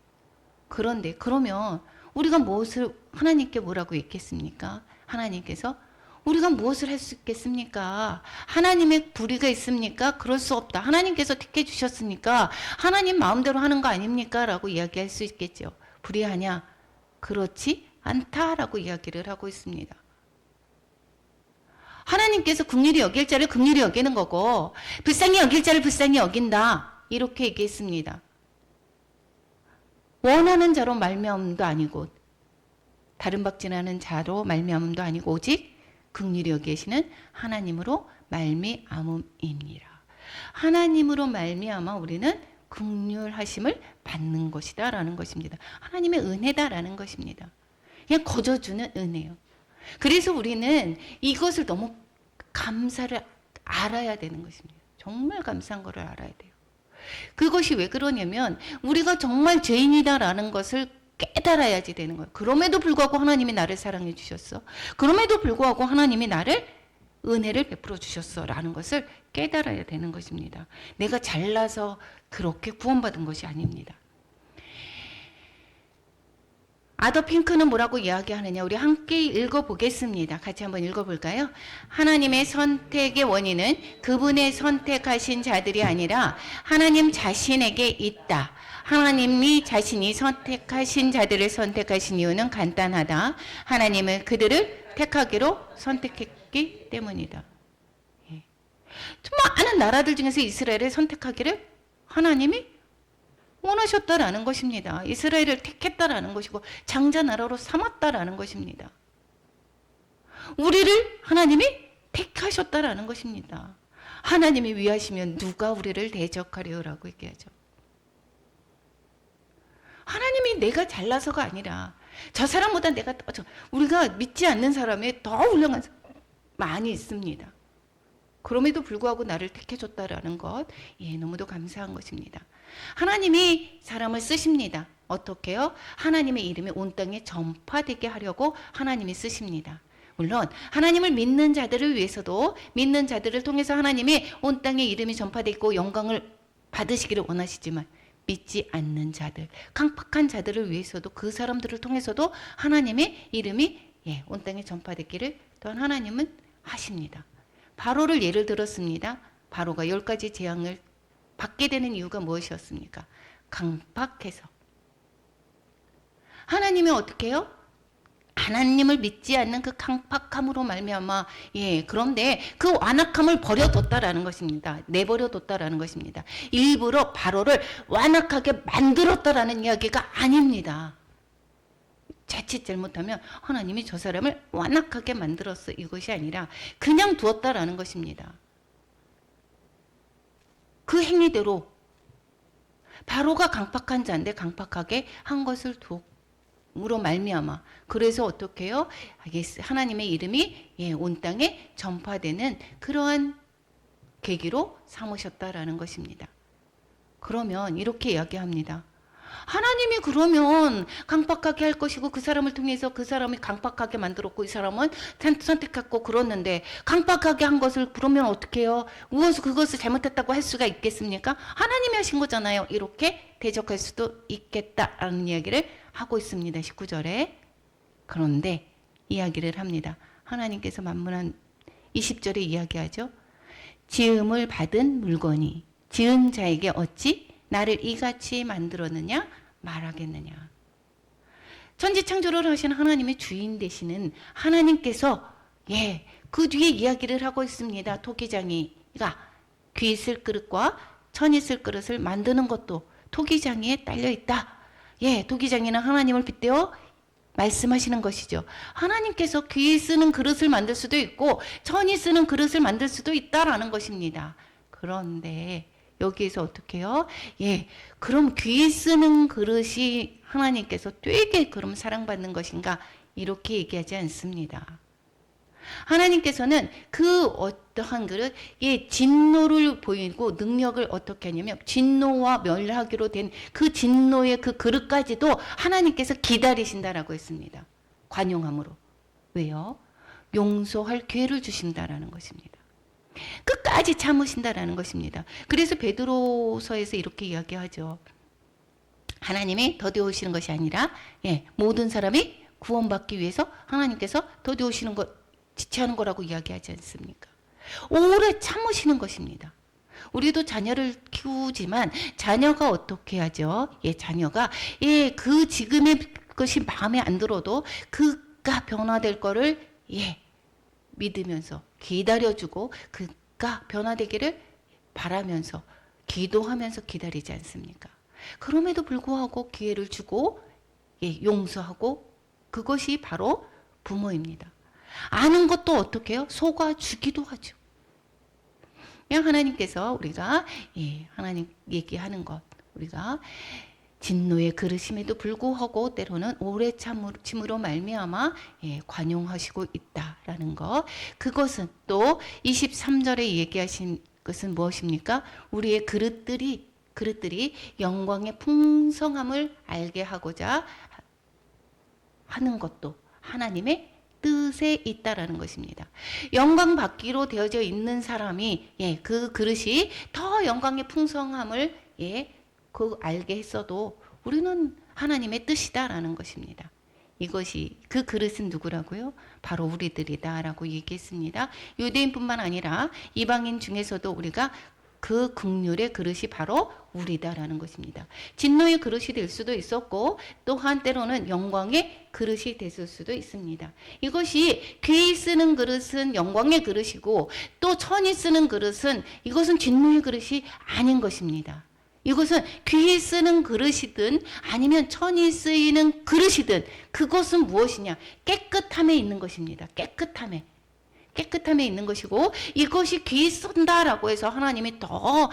그러면 우리가 무엇을 하나님께 뭐라고 했겠습니까? 하나님께서 우리가 무엇을 할 수 있겠습니까? 하나님의 불의가 있습니까? 그럴 수 없다. 하나님께서 택해 주셨으니까 하나님 마음대로 하는 거 아닙니까? 라고 이야기할 수 있겠죠. 불의하냐? 그렇지 않다라고 이야기를 하고 있습니다. 하나님께서 긍휼히 여길 자를 긍휼히 여기는 거고 불쌍히 여길 자를 불쌍히 여긴다. 이렇게 얘기했습니다. 원하는 자로 말미암음도 아니고 다른 박진하는 자로 말미암음도 아니고 오직 긍휼히 여기시는 하나님으로 말미암음이니라. 하나님으로 말미암아 우리는 긍휼하심을 받는 것이다라는 것입니다. 하나님의 은혜다라는 것입니다. 그냥 거저주는 은혜요. 그래서 우리는 이것을 너무 감사를 알아야 되는 것입니다. 정말 감사한 것을 알아야 돼요. 그것이 왜 그러냐면 우리가 정말 죄인이다라는 것을 깨달아야지 되는 거예요. 그럼에도 불구하고 하나님이 나를 사랑해 주셨어. 그럼에도 불구하고 하나님이 나를 은혜를 베풀어 주셨어 라는 것을 깨달아야 되는 것입니다. 내가 잘나서 그렇게 구원받은 것이 아닙니다. 아더 핑크는 뭐라고 이야기하느냐, 우리 함께 읽어보겠습니다. 같이 한번 읽어볼까요? 하나님의 선택의 원인은 그분의 선택하신 자들이 아니라 하나님 자신에게 있다. 하나님이 자신이 선택하신 자들을 선택하신 이유는 간단하다. 하나님은 그들을 택하기로 선택했기 때문이다. 좀 많은 나라들 중에서 이스라엘을 선택하기를 하나님이 원하셨다라는 것입니다. 이스라엘을 택했다라는 것이고 장자 나라로 삼았다라는 것입니다. 우리를 하나님이 택하셨다라는 것입니다. 하나님이 위하시면 누가 우리를 대적하려라고 얘기하죠. 하나님이 내가 잘나서가 아니라 저 사람보다 내가 우리가 믿지 않는 사람이 더 훌륭한 많이 있습니다. 그럼에도 불구하고 나를 택해줬다라는 것, 너무도 감사한 것입니다. 하나님이 사람을 쓰십니다. 어떻게 해요? 하나님의 이름이 온 땅에 전파되게 하려고 하나님이 쓰십니다. 물론 하나님을 믿는 자들을 위해서도 믿는 자들을 통해서 하나님이 온 땅에 이름이 전파되고 영광을 받으시기를 원하시지만 믿지 않는 자들, 강팍한 자들을 위해서도 그 사람들을 통해서도 하나님의 이름이 온 땅에 전파되기를 또한 하나님은 하십니다. 바로를 예를 들었습니다. 바로가 10가지 재앙을 받게 되는 이유가 무엇이었습니까? 강팍해서. 하나님이 어떻게 해요? 하나님을 믿지 않는 그 강팍함으로 말미암아 그런데 그 완악함을 버려뒀다라는 것입니다. 내버려뒀다라는 것입니다. 일부러 바로를 완악하게 만들었다라는 이야기가 아닙니다. 자칫 잘못하면 하나님이 저 사람을 완악하게 만들었어 이것이 아니라 그냥 두었다라는 것입니다. 그 행위대로 바로가 강팍한 자인데 강팍하게 한 것을 두므로 말미암아 그래서 어떻게 해요? 하나님의 이름이 온 땅에 전파되는 그러한 계기로 삼으셨다라는 것입니다. 그러면 이렇게 이야기합니다. 하나님이 그러면 강팍하게 할 것이고 그 사람을 통해서 그 사람이 강팍하게 만들었고 이 사람은 선택했고 그렇는데 강팍하게 한 것을 그러면 어떻게 해요? 그것을 잘못했다고 할 수가 있겠습니까? 하나님이 하신 거잖아요. 이렇게 대적할 수도 있겠다라는 이야기를 하고 있습니다. 19절에. 그런데 이야기를 합니다. 하나님께서 만문한 20절에 이야기하죠. 지음을 받은 물건이 지은 자에게 어찌 나를 이같이 만들었느냐 말하겠느냐. 천지창조를 하신 하나님의 주인 되시는 하나님께서 그 뒤에 이야기를 하고 있습니다. 토기장이가 귀 있을 그릇과 천 있을 그릇을 만드는 것도 토기장이에 딸려 있다. 토기장이는 하나님을 빗대어 말씀하시는 것이죠. 하나님께서 귀 쓰는 그릇을 만들 수도 있고 천이 쓰는 그릇을 만들 수도 있다라는 것입니다. 그런데 여기에서 어떻게 해요? 그럼 귀 쓰는 그릇이 하나님께서 되게 그럼 사랑받는 것인가? 이렇게 얘기하지 않습니다. 하나님께서는 그 어떠한 그릇, 진노를 보이고 능력을 어떻게 하냐면 진노와 멸하기로 된 그 진노의 그 그릇까지도 하나님께서 기다리신다라고 했습니다. 관용함으로. 왜요? 용서할 기회를 주신다라는 것입니다. 끝까지 참으신다라는 것입니다. 그래서 베드로서에서 이렇게 이야기하죠. 하나님이 더디어 오시는 것이 아니라 모든 사람이 구원받기 위해서 하나님께서 더디어 오시는 것 지체하는 거라고 이야기하지 않습니까? 오래 참으시는 것입니다. 우리도 자녀를 키우지만 자녀가 어떻게 하죠? 자녀가 그 지금의 것이 마음에 안 들어도 그가 변화될 거를 믿으면서 기다려주고 그가 변화되기를 바라면서 기도하면서 기다리지 않습니까? 그럼에도 불구하고 기회를 주고 용서하고 그것이 바로 부모입니다. 아는 것도 어떻게 해요? 속아주기도 하죠. 하나님께서 우리가 하나님 얘기하는 것 우리가 진노의 그릇임에도 불구하고 때로는 오래 참으로 말미암아 관용하시고 있다라는 것. 그것은 또 23절에 얘기하신 것은 무엇입니까? 우리의 그릇들이 영광의 풍성함을 알게 하고자 하는 것도 하나님의 뜻에 있다라는 것입니다. 영광 받기로 되어져 있는 사람이 그 그릇이 더 영광의 풍성함을 알게 했어도 우리는 하나님의 뜻이다라는 것입니다. 이것이 그 그릇은 누구라고요? 바로 우리들이다라고 얘기했습니다. 유대인뿐만 아니라 이방인 중에서도 우리가 그 긍휼의 그릇이 바로 우리다라는 것입니다. 진노의 그릇이 될 수도 있었고 또한 때로는 영광의 그릇이 됐을 수도 있습니다. 이것이 귀 쓰는 그릇은 영광의 그릇이고 또 천이 쓰는 그릇은 이것은 진노의 그릇이 아닌 것입니다. 이것은 귀에 쓰는 그릇이든 아니면 천이 쓰이는 그릇이든 그것은 무엇이냐? 깨끗함에 있는 것입니다. 깨끗함에 있는 것이고 이것이 귀에 쓴다라고 해서 하나님이 더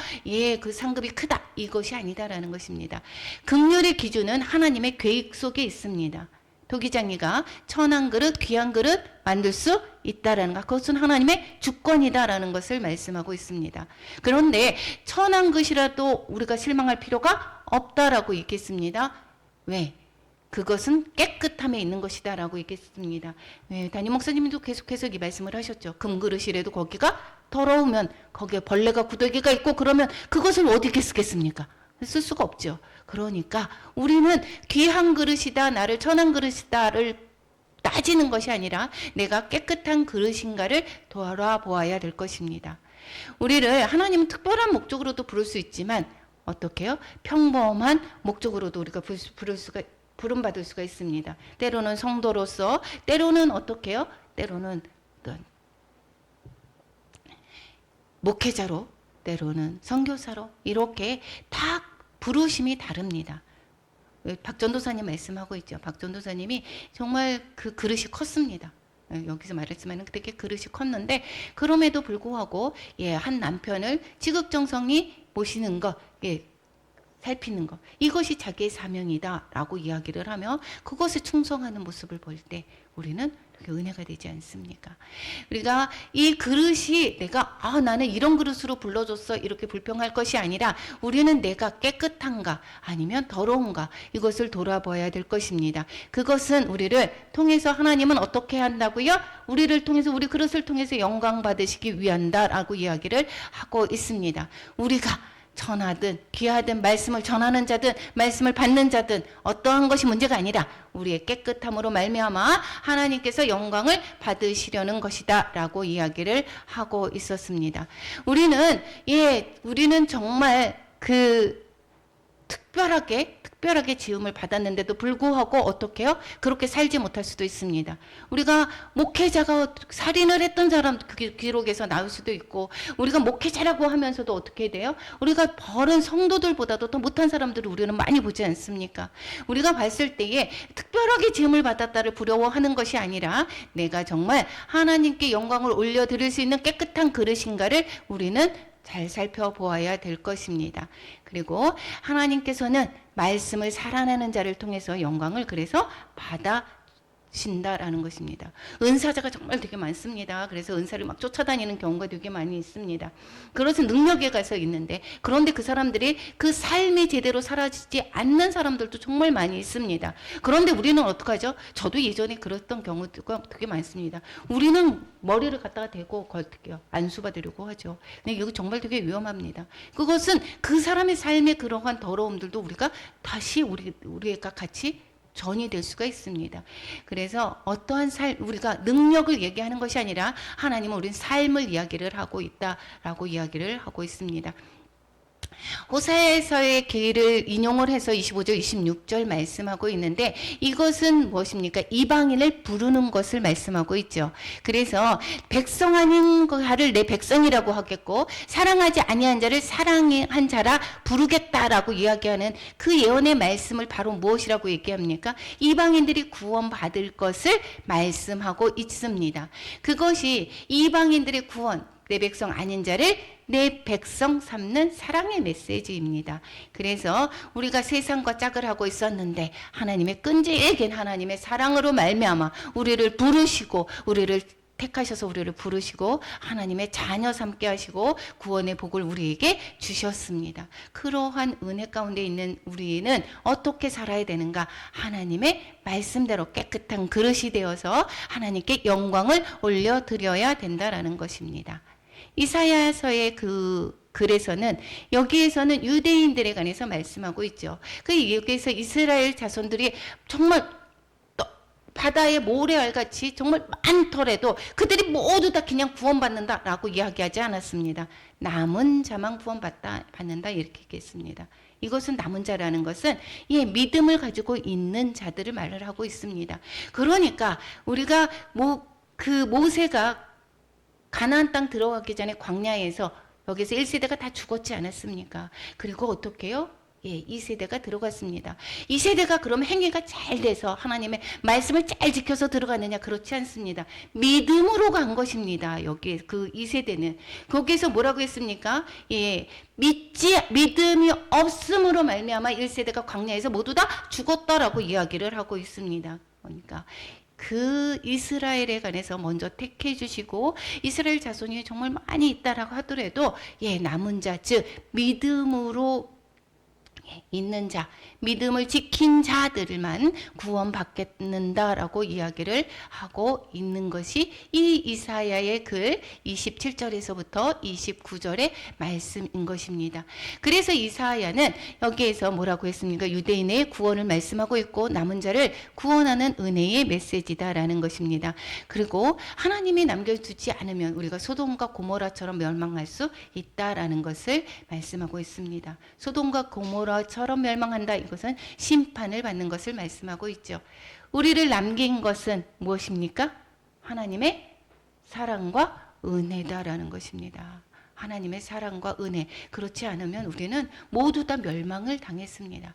그 상급이 크다 이것이 아니다라는 것입니다. 긍휼의 기준은 하나님의 계획 속에 있습니다. 도기장이가 천한 그릇, 귀한 그릇 만들 수 있다라는 것, 그것은 하나님의 주권이다라는 것을 말씀하고 있습니다. 그런데 천한 것이라도 우리가 실망할 필요가 없다라고 읽겠습니다. 왜? 그것은 깨끗함에 있는 것이다라고 얘기했습니다. 네, 담임 목사님도 계속해서 이 말씀을 하셨죠. 금그릇이라도 거기가 더러우면 거기에 벌레가 구더기가 있고 그러면 그것을 어디에 쓰겠습니까? 쓸 수가 없죠. 그러니까 우리는 귀한 그릇이다, 나를 천한 그릇이다를 따지는 것이 아니라 내가 깨끗한 그릇인가를 돌아보아야 될 것입니다. 우리를 하나님은 특별한 목적으로도 부를 수 있지만 어떻게 해요? 평범한 목적으로도 우리가 부름받을 수가 있습니다. 때로는 성도로서, 때로는 어떻게 해요? 때로는 어떤 목회자로, 때로는 선교사로 이렇게 다 부르심이 다릅니다. 박전도사님 말씀하고 있죠. 박전도사님이 정말 그 그릇이 컸습니다. 여기서 말했지만 되게 그릇이 컸는데 그럼에도 불구하고 한 남편을 지극정성이 모시는 것, 살피는 것, 이것이 자기의 사명이다라고 이야기를 하며 그것에 충성하는 모습을 볼 때 우리는 되게 은혜가 되지 않습니까? 우리가 이 그릇이 내가 나는 이런 그릇으로 불러줬어 이렇게 불평할 것이 아니라 우리는 내가 깨끗한가 아니면 더러운가 이것을 돌아봐야 될 것입니다. 그것은 우리를 통해서 하나님은 어떻게 한다고요? 우리를 통해서 우리 그릇을 통해서 영광 받으시기 위한다라고 이야기를 하고 있습니다. 우리가 전하든 귀하든 말씀을 전하는 자든 말씀을 받는 자든 어떠한 것이 문제가 아니라 우리의 깨끗함으로 말미암아 하나님께서 영광을 받으시려는 것이다 라고 이야기를 하고 있었습니다. 우리는 정말 특별하게 지음을 받았는데도 불구하고 어떻게 해요? 그렇게 살지 못할 수도 있습니다. 우리가 목회자가 살인을 했던 사람 기록에서 나올 수도 있고 우리가 목회자라고 하면서도 어떻게 돼요? 우리가 벌은 성도들보다도 더 못한 사람들을 우리는 많이 보지 않습니까? 우리가 봤을 때에 특별하게 지음을 받았다를 부러워하는 것이 아니라 내가 정말 하나님께 영광을 올려드릴 수 있는 깨끗한 그릇인가를 우리는 잘 살펴보아야 될 것입니다. 그리고 하나님께서는 말씀을 살아내는 자를 통해서 영광을 그래서 받아신다라는 것입니다. 은사자가 정말 되게 많습니다. 그래서 은사를 막 쫓아다니는 경우가 되게 많이 있습니다. 그것은 능력에 가서 있는데 그런데 그 사람들이 그 삶이 제대로 사라지지 않는 사람들도 정말 많이 있습니다. 그런데 우리는 어떡하죠? 저도 예전에 그랬던 경우가 되게 많습니다. 우리는 머리를 갖다가 대고 어떻게요? 안수 받으려고 하죠. 근데 이거 정말 되게 위험합니다. 그것은 그 사람의 삶의 그러한 더러움들도 우리가 다시 우리가 같이 전이 될 수가 있습니다. 그래서 어떠한 우리가 능력을 얘기하는 것이 아니라 하나님은 우린 삶을 이야기를 하고 있다라고 이야기를 하고 있습니다. 호사에서의 길을 인용을 해서 25절, 26절 말씀하고 있는데 이것은 무엇입니까? 이방인을 부르는 것을 말씀하고 있죠. 그래서 백성 아닌 자를 내 백성이라고 하겠고 사랑하지 아니한 자를 사랑한 자라 부르겠다라고 이야기하는 그 예언의 말씀을 바로 무엇이라고 얘기합니까? 이방인들이 구원받을 것을 말씀하고 있습니다. 그것이 이방인들의 구원, 내 백성 아닌 자를 내 백성 삼는 사랑의 메시지입니다. 그래서 우리가 세상과 짝을 하고 있었는데 하나님의 끈질긴 하나님의 사랑으로 말미암아 우리를 부르시고 우리를 택하셔서 우리를 부르시고 하나님의 자녀 삼게 하시고 구원의 복을 우리에게 주셨습니다. 그러한 은혜 가운데 있는 우리는 어떻게 살아야 되는가? 하나님의 말씀대로 깨끗한 그릇이 되어서 하나님께 영광을 올려드려야 된다라는 것입니다. 이사야서의 글에서는 여기에서는 유대인들에 관해서 말씀하고 있죠. 여기에서 이스라엘 자손들이 정말 바다의 모래알같이 정말 많더라도 그들이 모두 다 그냥 구원받는다라고 이야기하지 않았습니다. 남은 자만 구원받는다 이렇게 얘기했습니다. 이것은 남은 자라는 것은 믿음을 가지고 있는 자들을 말을 하고 있습니다. 그러니까 우리가 모세가 가나안 땅 들어가기 전에 광야에서 여기서 1세대가 다 죽었지 않았습니까? 그리고 어떻게 해요? 2세대가 들어갔습니다. 2세대가 그럼 행위가 잘 돼서 하나님의 말씀을 잘 지켜서 들어가느냐? 그렇지 않습니다. 믿음으로 간 것입니다. 여기 그 2세대는. 거기서 뭐라고 했습니까? 믿음이 없음으로 말미암아 1세대가 광야에서 모두 다 죽었다라고 이야기를 하고 있습니다. 그러니까 그 이스라엘에 관해서 먼저 택해 주시고 이스라엘 자손이 정말 많이 있다라고 하더라도 남은 자 즉 믿음으로 있는 자, 믿음을 지킨 자들만 구원받겠는다라고 이야기를 하고 있는 것이 이 이사야의 글 27절에서부터 29절의 말씀인 것입니다. 그래서 이사야는 여기에서 뭐라고 했습니까? 유대인의 구원을 말씀하고 있고 남은 자를 구원하는 은혜의 메시지다라는 것입니다. 그리고 하나님이 남겨두지 않으면 우리가 소돔과 고모라처럼 멸망할 수 있다라는 것을 말씀하고 있습니다. 소돔과 고모라처럼 멸망한다. 이것은 심판을 받는 것을 말씀하고 있죠. 우리를 남긴 것은 무엇입니까? 하나님의 사랑과 은혜다라는 것입니다. 하나님의 사랑과 은혜. 그렇지 않으면 우리는 모두 다 멸망을 당했습니다.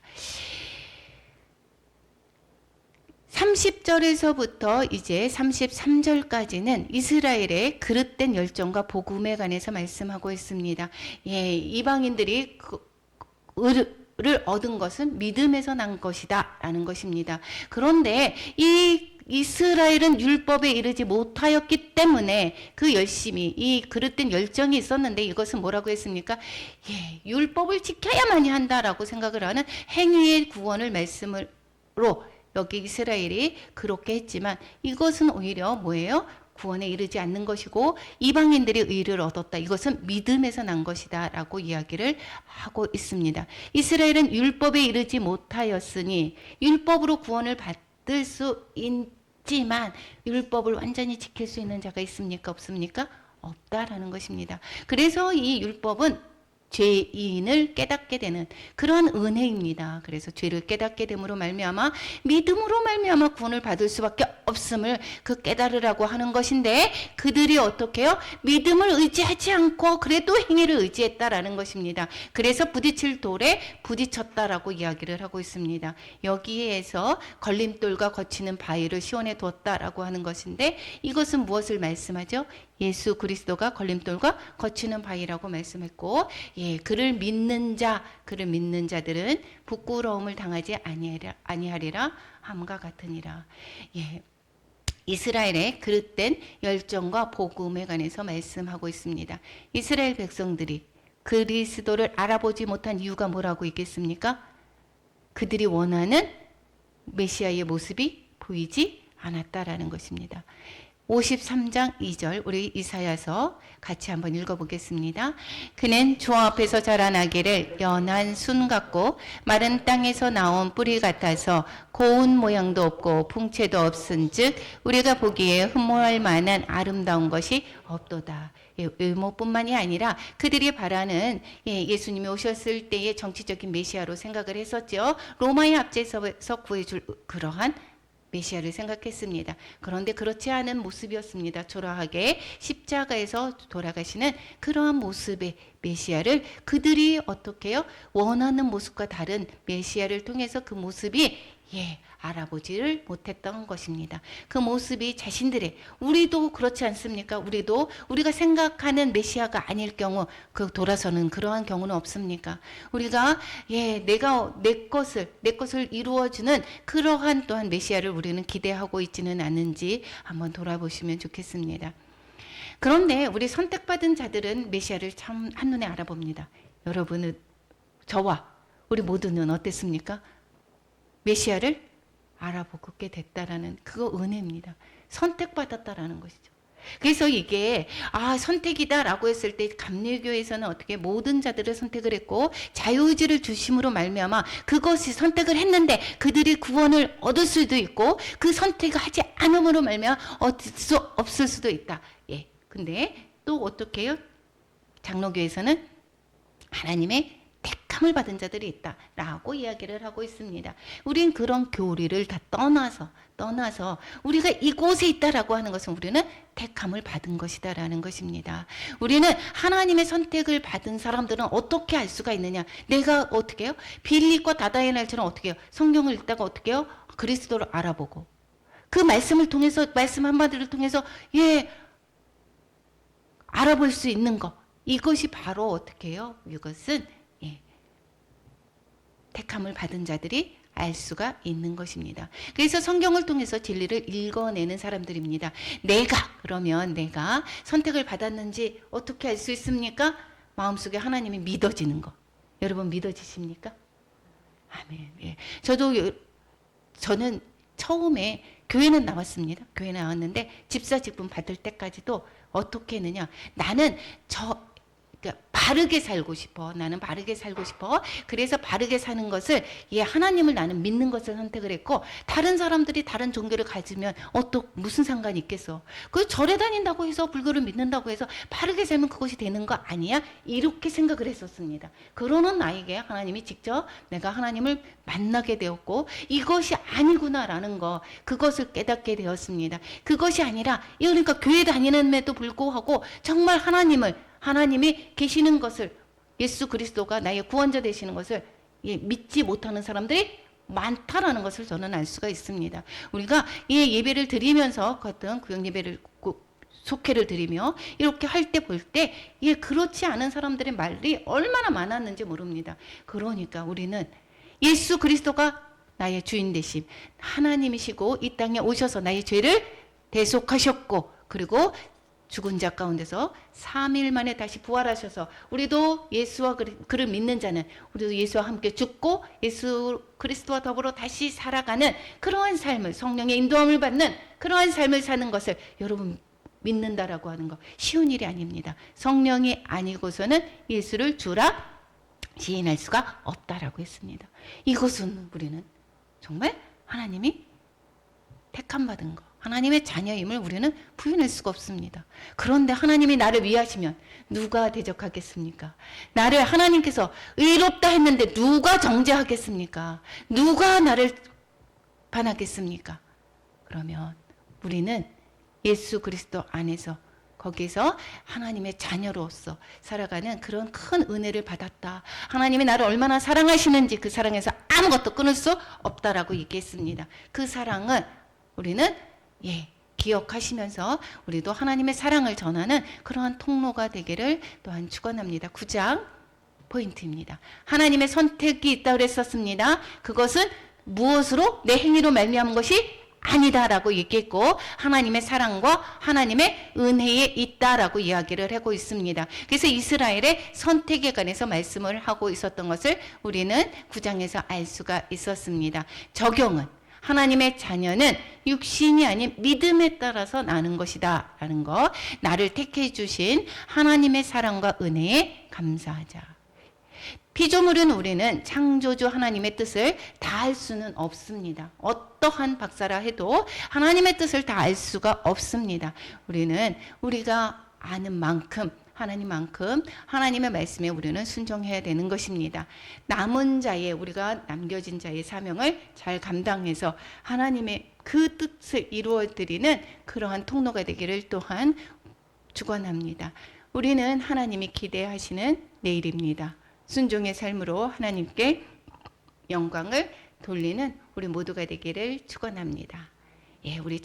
30절에서부터 이제 33절까지는 이스라엘의 그릇된 열정과 복음에 관해서 말씀하고 있습니다. 이방인들이 를 얻은 것은 믿음에서 난 것이다 라는 것입니다. 그런데 이 이스라엘은 율법에 이르지 못하였기 때문에 그 열심히 이 그릇된 열정이 있었는데 이것은 뭐라고 했습니까? 율법을 지켜야만이 한다라고 생각을 하는 행위의 구원을 말씀으로 여기 이스라엘이 그렇게 했지만 이것은 오히려 뭐예요? 구원에 이르지 않는 것이고 이방인들이 의를 얻었다. 이것은 믿음에서 난 것이다 라고 이야기를 하고 있습니다. 이스라엘은 율법에 이르지 못하였으니 율법으로 구원을 받을 수 있지만 율법을 완전히 지킬 수 있는 자가 있습니까? 없습니까? 없다라는 것입니다. 그래서 이 율법은 죄인을 깨닫게 되는 그런 은혜입니다. 그래서 죄를 깨닫게 됨으로 말미암아 믿음으로 말미암아 구원을 받을 수밖에 없음을 그 깨달으라고 하는 것인데 그들이 어떻게 해요? 믿음을 의지하지 않고 그래도 행위를 의지했다라는 것입니다. 그래서 부딪힐 돌에 부딪혔다라고 이야기를 하고 있습니다. 여기에서 걸림돌과 거치는 바위를 시온에 두었다라고 하는 것인데 이것은 무엇을 말씀하죠? 예수 그리스도가 걸림돌과 거치는 바위라고 말씀했고 그를 믿는 자들은 부끄러움을 당하지 아니하리라 함과 같으니라. 이스라엘의 그릇된 열정과 복음에 관해서 말씀하고 있습니다. 이스라엘 백성들이 그리스도를 알아보지 못한 이유가 뭐라고 있겠습니까? 그들이 원하는 메시아의 모습이 보이지 않았다라는 것입니다. 53장 2절 우리 이사야서 같이 한번 읽어보겠습니다. 그는 주 앞에서 자라나기를 연한 순 같고 마른 땅에서 나온 뿌리 같아서 고운 모양도 없고 풍채도 없은즉 우리가 보기에 흠모할 만한 아름다운 것이 없도다. 외모뿐만이 아니라 그들이 바라는 예수님이 오셨을 때의 정치적인 메시아로 생각을 했었죠. 로마의 압제에서 구해줄 그러한 메시아를 생각했습니다. 그런데 그렇지 않은 모습이었습니다. 초라하게 십자가에서 돌아가시는 그러한 모습의 메시아를 그들이 어떻게 해요? 원하는 모습과 다른 메시아를 통해서 그 모습이 알아보지를 못했던 것입니다. 그 모습이 자신들의 우리도 그렇지 않습니까? 우리도 우리가 생각하는 메시아가 아닐 경우 그 돌아서는 그러한 경우는 없습니까? 우리가 내가 내 것을 이루어주는 그러한 또한 메시아를 우리는 기대하고 있지는 않은지 한번 돌아보시면 좋겠습니다. 그런데 우리 선택받은 자들은 메시아를 참 한눈에 알아봅니다. 여러분은 저와 우리 모두는 어땠습니까? 메시아를 알아보게 됐다라는 그거 은혜입니다. 선택받았다라는 것이죠. 그래서 이게 선택이다라고 했을 때 감리교에서는 어떻게 모든 자들을 선택을 했고 자유의지를 주심으로 말미암아 그것이 선택을 했는데 그들이 구원을 얻을 수도 있고 그 선택을 하지 않음으로 말미암아 얻을 수 없을 수도 있다. 근데 또 어떻게 해요? 장로교에서는 하나님의 택함을 받은 자들이 있다라고 이야기를 하고 있습니다. 우린 그런 교리를 다 떠나서 우리가 이곳에 있다라고 하는 것은 우리는 택함을 받은 것이다라는 것입니다. 우리는 하나님의 선택을 받은 사람들은 어떻게 알 수가 있느냐? 내가 어떻게 해요? 빌립과 다다이엘처럼 어떻게 해요? 성경을 읽다가 어떻게 해요? 그리스도를 알아보고 그 말씀을 통해서 말씀 한마디를 통해서 알아볼 수 있는 것 이것이 바로 어떻게 해요? 이것은 택함을 받은 자들이 알 수가 있는 것입니다. 그래서 성경을 통해서 진리를 읽어내는 사람들입니다. 그러면 내가 선택을 받았는지 어떻게 알 수 있습니까? 마음속에 하나님이 믿어지는 거. 여러분 믿어지십니까? 아멘. 예. 저는 처음에 교회는 나왔습니다. 교회 나왔는데 집사 직분 받을 때까지도 어떻게 했느냐. 나는 그러니까 바르게 살고 싶어. 나는 바르게 살고 싶어. 그래서 바르게 사는 것을, 하나님을 나는 믿는 것을 선택을 했고, 다른 사람들이 다른 종교를 가지면 무슨 상관이 있겠어. 그 절에 다닌다고 해서, 불교를 믿는다고 해서 바르게 살면 그것이 되는 거 아니야? 이렇게 생각을 했었습니다. 그러는 나에게 하나님이 직접 내가 하나님을 만나게 되었고, 이것이 아니구나라는 거, 그것을 깨닫게 되었습니다. 그것이 아니라, 그러니까 교회 다니는데도 불구하고 정말 하나님이 계시는 것을, 예수 그리스도가 나의 구원자 되시는 것을 믿지 못하는 사람들이 많다라는 것을 저는 알 수가 있습니다. 우리가 예배를 드리면서 어떤 구역 예배를 속회를 드리며 이렇게 할 때 볼 때 그렇지 않은 사람들의 말이 얼마나 많았는지 모릅니다. 그러니까 우리는 예수 그리스도가 나의 주인 되심, 하나님이시고 이 땅에 오셔서 나의 죄를 대속하셨고, 그리고 죽은 자 가운데서 3일 만에 다시 부활하셔서, 우리도 예수와 그를 믿는 자는 우리도 예수와 함께 죽고 예수 그리스도와 더불어 다시 살아가는 그러한 삶을, 성령의 인도함을 받는 그러한 삶을 사는 것을 여러분 믿는다라고 하는 거 쉬운 일이 아닙니다. 성령이 아니고서는 예수를 주라 시인할 수가 없다라고 했습니다. 이것은 우리는 정말 하나님이 택함 받은 거, 하나님의 자녀임을 우리는 부인할 수가 없습니다. 그런데 하나님이 나를 위하시면 누가 대적하겠습니까? 나를 하나님께서 의롭다 했는데 누가 정죄하겠습니까? 누가 나를 반하겠습니까? 그러면 우리는 예수 그리스도 안에서, 거기서 하나님의 자녀로서 살아가는 그런 큰 은혜를 받았다. 하나님이 나를 얼마나 사랑하시는지 그 사랑에서 아무것도 끊을 수 없다라고 얘기했습니다. 그 사랑은 우리는 기억하시면서 우리도 하나님의 사랑을 전하는 그러한 통로가 되기를 또한 축원합니다. 9장 포인트입니다. 하나님의 선택이 있다고 그랬었습니다. 그것은 무엇으로? 내 행위로 말미암은 것이 아니다라고 얘기했고, 하나님의 사랑과 하나님의 은혜에 있다라고 이야기를 하고 있습니다. 그래서 이스라엘의 선택에 관해서 말씀을 하고 있었던 것을 우리는 9장에서 알 수가 있었습니다. 적용은, 하나님의 자녀는 육신이 아닌 믿음에 따라서 나는 것이다 라는 거, 나를 택해 주신 하나님의 사랑과 은혜에 감사하자. 피조물은 우리는 창조주 하나님의 뜻을 다 알 수는 없습니다. 어떠한 박사라 해도 하나님의 뜻을 다 알 수가 없습니다. 우리는 우리가 아는 만큼, 하나님만큼 하나님의 말씀에 우리는 순종해야 되는 것입니다. 남은 자의, 우리가 남겨진 자의 사명을 잘 감당해서 하나님의 그 뜻을 이루어 드리는 그러한 통로가 되기를 또한 축원합니다. 우리는 하나님이 기대하시는 내일입니다. 순종의 삶으로 하나님께 영광을 돌리는 우리 모두가 되기를 축원합니다. 우리